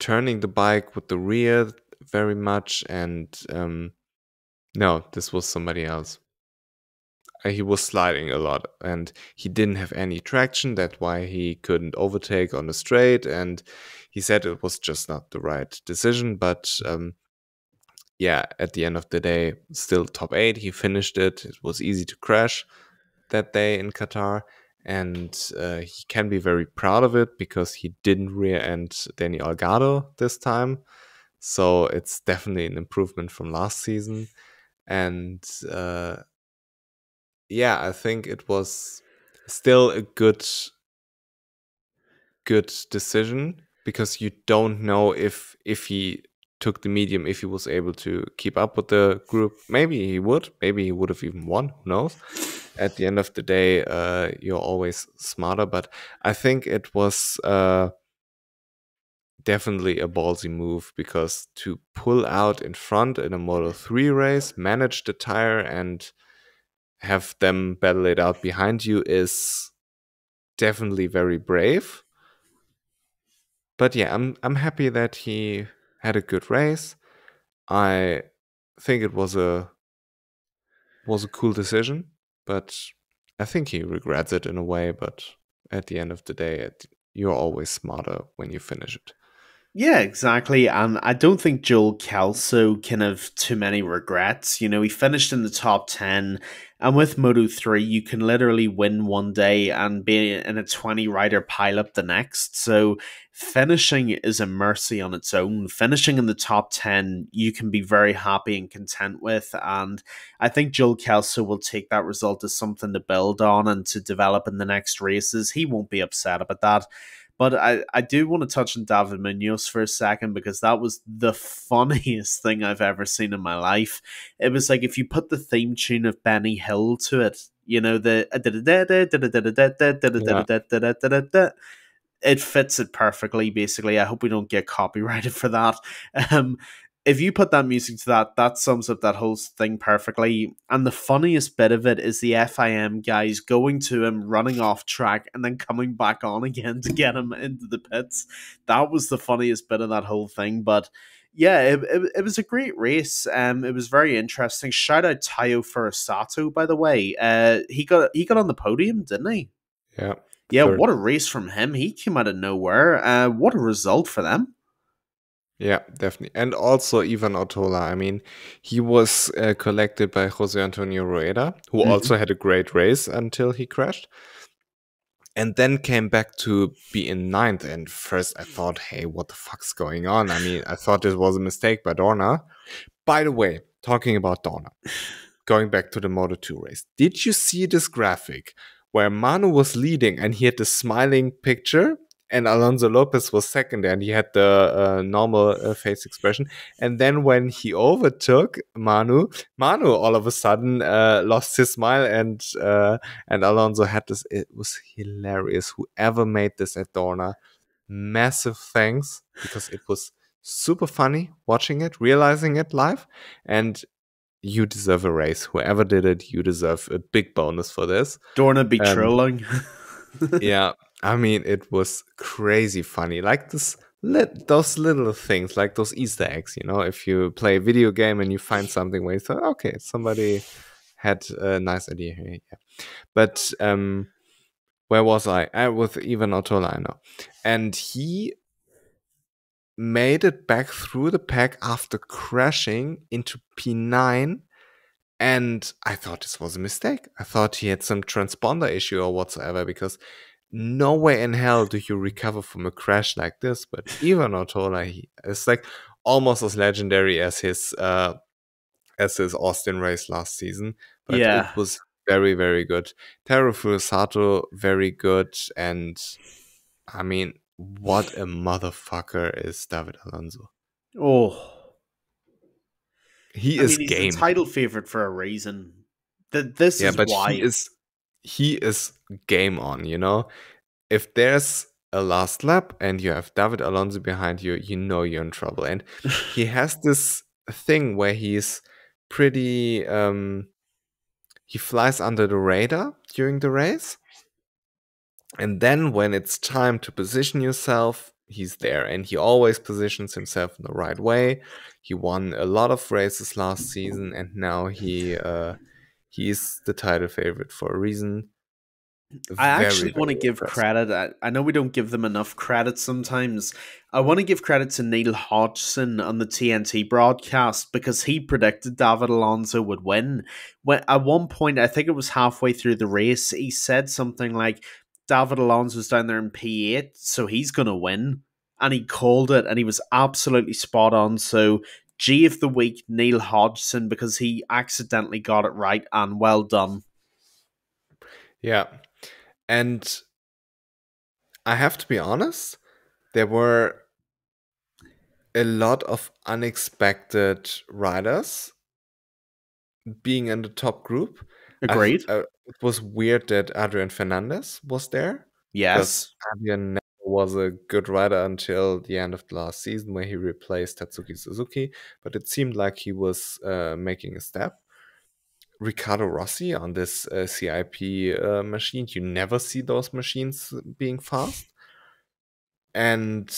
turning the bike with the rear very much. And no, this was somebody else. He was sliding a lot and he didn't have any traction. That's why he couldn't overtake on the straight. And he said it was just not the right decision. But yeah, at the end of the day, still top 8. He finished it. It was easy to crash that day in Qatar. And he can be very proud of it because he didn't rear end Danny Algado this time. So it's definitely an improvement from last season. And yeah, I think it was still a good decision because you don't know if he took the medium, if he was able to keep up with the group. Maybe he would have even won, who knows. At the end of the day, you're always smarter, but I think it was definitely a ballsy move because to pull out in front in a Moto 3 race, manage the tire and have them battle it out behind you is definitely very brave. But yeah, I'm happy that he had a good race. I think it was a cool decision, but I think he regrets it in a way. But at the end of the day, you're always smarter when you finish it. Yeah, exactly. And I don't think Joel Kelso can have too many regrets. You know, he finished in the top 10. And with Moto 3, you can literally win one day and be in a 20 rider pileup the next. So finishing is a mercy on its own. Finishing in the top 10, you can be very happy and content with. And I think Joel Kelso will take that result as something to build on and to develop in the next races. He won't be upset about that. But I do want to touch on David Munoz for a second because that was the funniest thing I've ever seen in my life. It was like if you put the theme tune of Benny Hill to it, you know, it fits it perfectly, basically. I hope we don't get copyrighted for that. If you put that music to that, that sums up that whole thing perfectly. And the funniest bit of it is the FIM guys going to him, running off track, and then coming back on again to get him into the pits. That was the funniest bit of that whole thing. But Yeah, it was a great race. It was very interesting. Shout out Tayo Furusato, by the way. He got on the podium, didn't he? Yeah, Yeah, third. what a race from him. He came out of nowhere. What a result for them. Yeah, definitely. And also Ivan Otola. I mean, he was collected by Jose Antonio Rueda, who Mhm. also had a great race until he crashed. And then came back to be in ninth. And first I thought, hey, what the fuck's going on? I mean, I thought this was a mistake by Dorna. By the way, talking about Dorna, going back to the Moto2 race, did you see this graphic where Manu was leading and he had the smiling picture and Alonso Lopez was second and he had the normal face expression? And then when he overtook Manu all of a sudden lost his smile and Alonso had this. It was hilarious. Whoever made this at Dorna, massive thanks, because it was super funny watching it, realizing it live, and you deserve a raise. Whoever did it, you deserve a big bonus for this. Dorna be Um, trolling. yeah, I mean, it was crazy funny. Like those little things, like those Easter eggs. You know, if you play a video game and you find something where you thought, okay, somebody had a nice idea here. Yeah. But where was I? With Ivan Otola, I know, and he made it back through the pack after crashing into P9. And I thought this was a mistake. I thought he had some transponder issue or whatsoever, because no way in hell do you recover from a crash like this. But Ivan Otola, he is like almost as legendary as his Austin race last season. But it Yeah. was very, very good. Teru Furusato, very good. And I mean, what a motherfucker is David Alonso. Oh. He I is mean, he's the game. title favorite for a reason. This Yeah, is but why. he is game on, you know? If there's a last lap and you have David Alonso behind you, you know you're in trouble. And he has this thing where he's pretty he flies under the radar during the race. And then when it's time to position yourself, he's there. And he always positions himself in the right way. He won a lot of races last season, and now he's the title favorite for a reason. I Very, actually want to very give impressive. credit. I know we don't give them enough credit sometimes. I want to give credit to Neil Hodgson on the TNT broadcast because he predicted David Alonso would win. When at one point, I think it was halfway through the race, he said something like, "David Alonso's down there in P8, so he's gonna win," and he called it, and he was absolutely spot on. So, G of the week, Neil Hodgson, because he accidentally got it right, and well done. Yeah. And I have to be honest, there were a lot of unexpected riders being in the top group. Agreed. It was weird that Adrian Fernandez was there, because Yes. Adrian never was a good rider until the end of the last season, where he replaced Tatsuki Suzuki. But it seemed like he was making a step. Riccardo Rossi on this CIP machine. You never see those machines being fast. And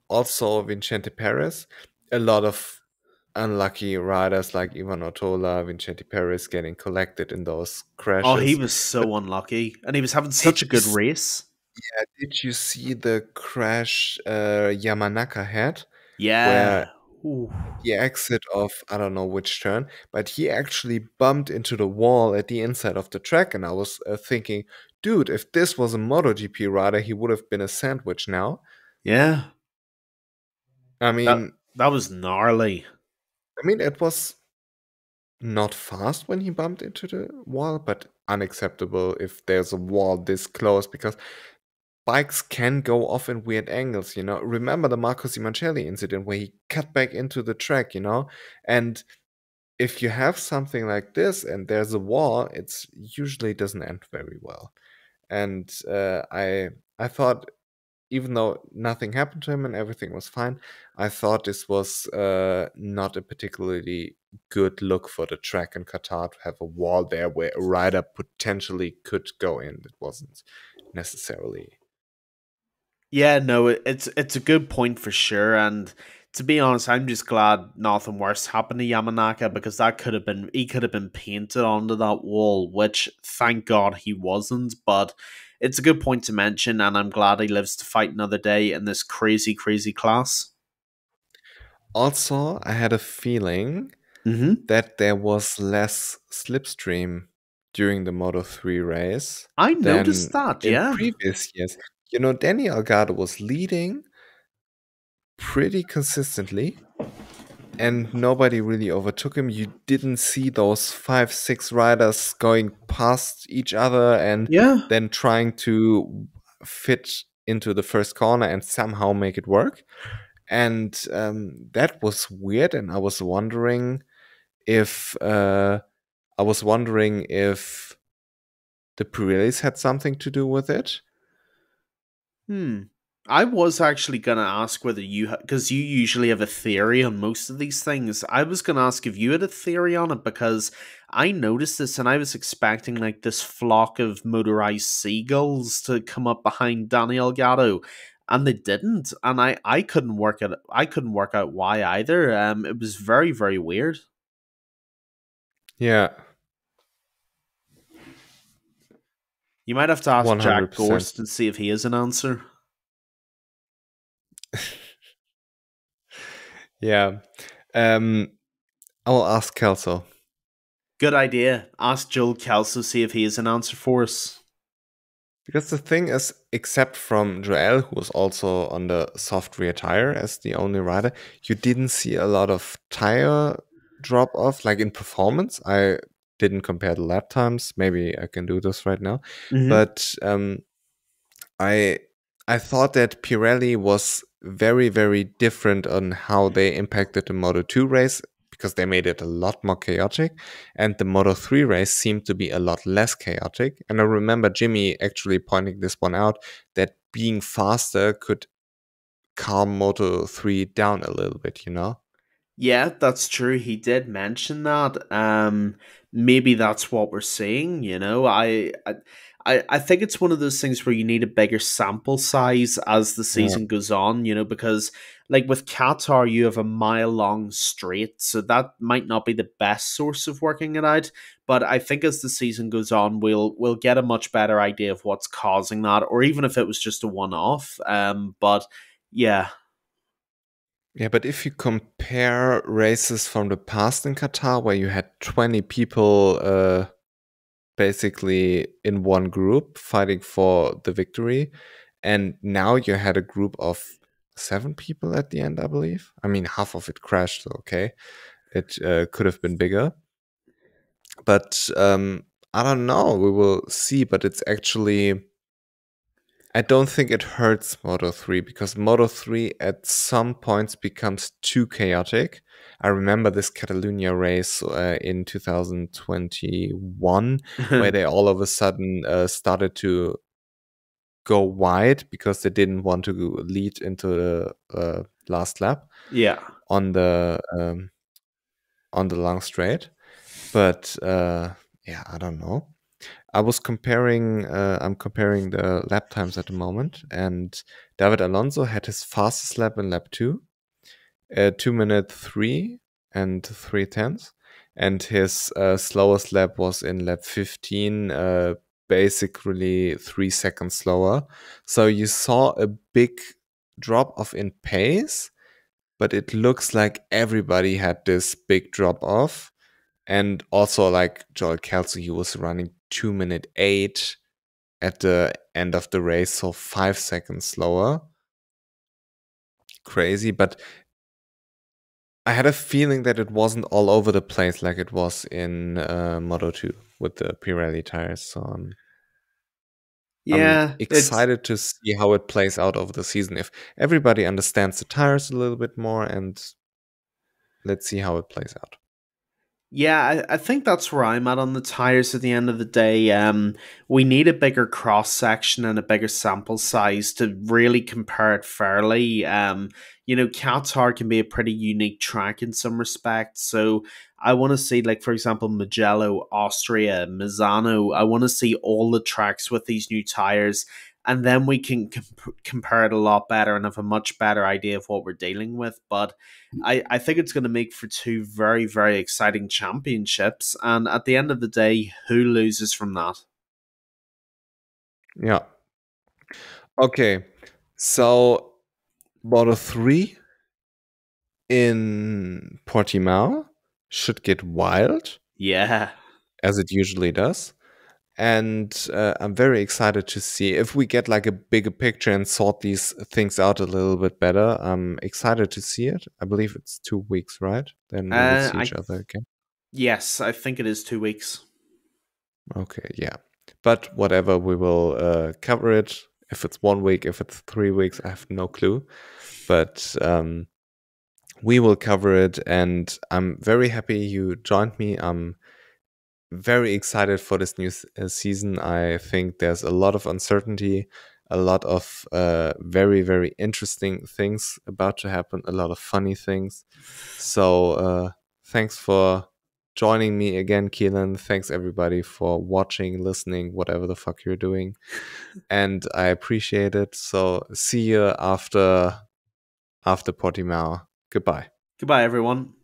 also Vincente Perez. A lot of unlucky riders like Ivan Otola, Vincente Perez getting collected in those Oh, he crashes. was But so unlucky, and he was having did such a you good race. did you see the crash Yamanaka had, where Yeah. Ooh. the exit of I don't know which turn, but he actually bumped into the wall at the inside of the track, and I was thinking, dude, if this was a MotoGP rider, he would have been a sandwich now. Yeah. I That mean, that was gnarly. it was not fast when he bumped into the wall, but unacceptable if there's a wall this close, because bikes can go off in weird angles, you know. Remember the Marco Simoncelli incident where he cut back into the track, you know? And if you have something like this and there's a wall, it's usually doesn't end very well. And I thought, even though nothing happened to him and everything was fine, I thought this was not a particularly good look for the track in Qatar, to have a wall there where a rider potentially could go in. It wasn't necessarily. Yeah, no, it's a good point for sure. And To be honest, I'm just glad nothing worse happened to Yamanaka, because he could have been painted onto that wall, which thank God he wasn't. But it's a good point to mention, and I'm glad he lives to fight another day in this crazy, crazy class. Also, I had a feeling Mm-hmm. that there was less slipstream during the Moto 3 race I than noticed that, in yeah. previous years. Danny Algado was leading pretty consistently, and nobody really overtook him. You didn't see those 5, 6 riders going past each other and Yeah. then trying to fit into the first corner and somehow make it work. And that was weird. And if I was wondering if the Pirellis had something to do with it. Hmm. I was actually going to ask whether because you usually have a theory on most of these things. I was going to ask if you had a theory on it, because I noticed this and I was expecting like this flock of motorized seagulls to come up behind Danny Elgato, and they didn't. And I couldn't work it. I couldn't work out why either. It was very, very weird. Yeah, You might have to ask Jack 100%. Gorst and see if he has an answer. Yeah. Um, I will ask Kelso. Good idea. Ask Joel Kelso, see if he has an answer for us. Because the thing is, except from Joel, who was also on the soft rear tire as the only rider, you didn't see a lot of tire drop off, like in performance. I didn't compare the lap times. Maybe I can do this right now. Mm-hmm. But I I thought that Pirelli was very, very different on how they impacted the Moto 2 race, because they made it a lot more chaotic, and the Moto 3 race seemed to be a lot less chaotic. And I remember Jimmy actually pointing this one out, that being faster could calm Moto 3 down a little bit. Yeah, that's true. He did mention that. Maybe that's what we're seeing. I think it's one of those things where you need a bigger sample size as the Yeah. season goes on. Because like with Qatar, you have a mile long straight, so that might not be the best source of working it out. But I think as the season goes on, we'll get a much better idea of what's causing that, or even if it was just a one off. But yeah. Yeah, but if you compare races from the past in Qatar, where you had 20 people basically in one group fighting for the victory, and now you had a group of 7 people at the end, I believe. I mean, half of it crashed, so okay, it could have been bigger, but I don't know, we will see. But it's actually, I don't think it hurts Moto 3, because Moto 3 at some points becomes too chaotic. I remember this Catalunya race in 2021, where they all of a sudden started to go wide because they didn't want to lead into the last lap Yeah. on the long straight. But yeah, I don't know. I'm comparing the lap times at the moment, and David Alonso had his fastest lap in lap 2, 2 minute 3 and 3/10, and his slowest lap was in lap 15, basically 3 seconds slower. So you saw a big drop off in pace, but it looks like everybody had this big drop off. And also, like Joel Kelsey, he was running 2 minute 8 at the end of the race, so 5 seconds slower. Crazy, but I had a feeling that it wasn't all over the place like it was in Moto 2 with the Pirelli tires. So I'm Yeah, it's excited to see how it plays out over the season. If everybody understands the tires a little bit more, and let's see how it plays out. Yeah, I think that's where I'm at on the tires at the end of the day. We need a bigger cross section and a bigger sample size to really compare it fairly. Qatar can be a pretty unique track in some respects. So I want to see, like, for example, Mugello, Austria, Misano. I want to see all the tracks with these new tires. and then we can compare it a lot better and have a much better idea of what we're dealing with. But I think it's going to make for two very, very exciting championships. And at the end of the day, who loses from that? Yeah. Okay. So, Moto 3 in Portimao should get wild. Yeah. As it usually does. And I'm very excited to see if we get like a bigger picture and sort these things out a little bit better. I'm excited to see it. I believe it's 2 weeks, right? Then we will see each other again. Yes, I think it is 2 weeks. Okay, yeah. But whatever, we will cover it. If it's 1 week, if it's 3 weeks, I have no clue. But we will cover it. And I'm very happy you joined me. I'm very excited for this new season. I think there's a lot of uncertainty, a lot of very, very interesting things about to happen, a lot of funny things. So thanks for joining me again, Keelan. Thanks everybody for watching, listening, whatever the fuck you're doing. And I appreciate it. So see you after Portimao. Goodbye. Goodbye, everyone.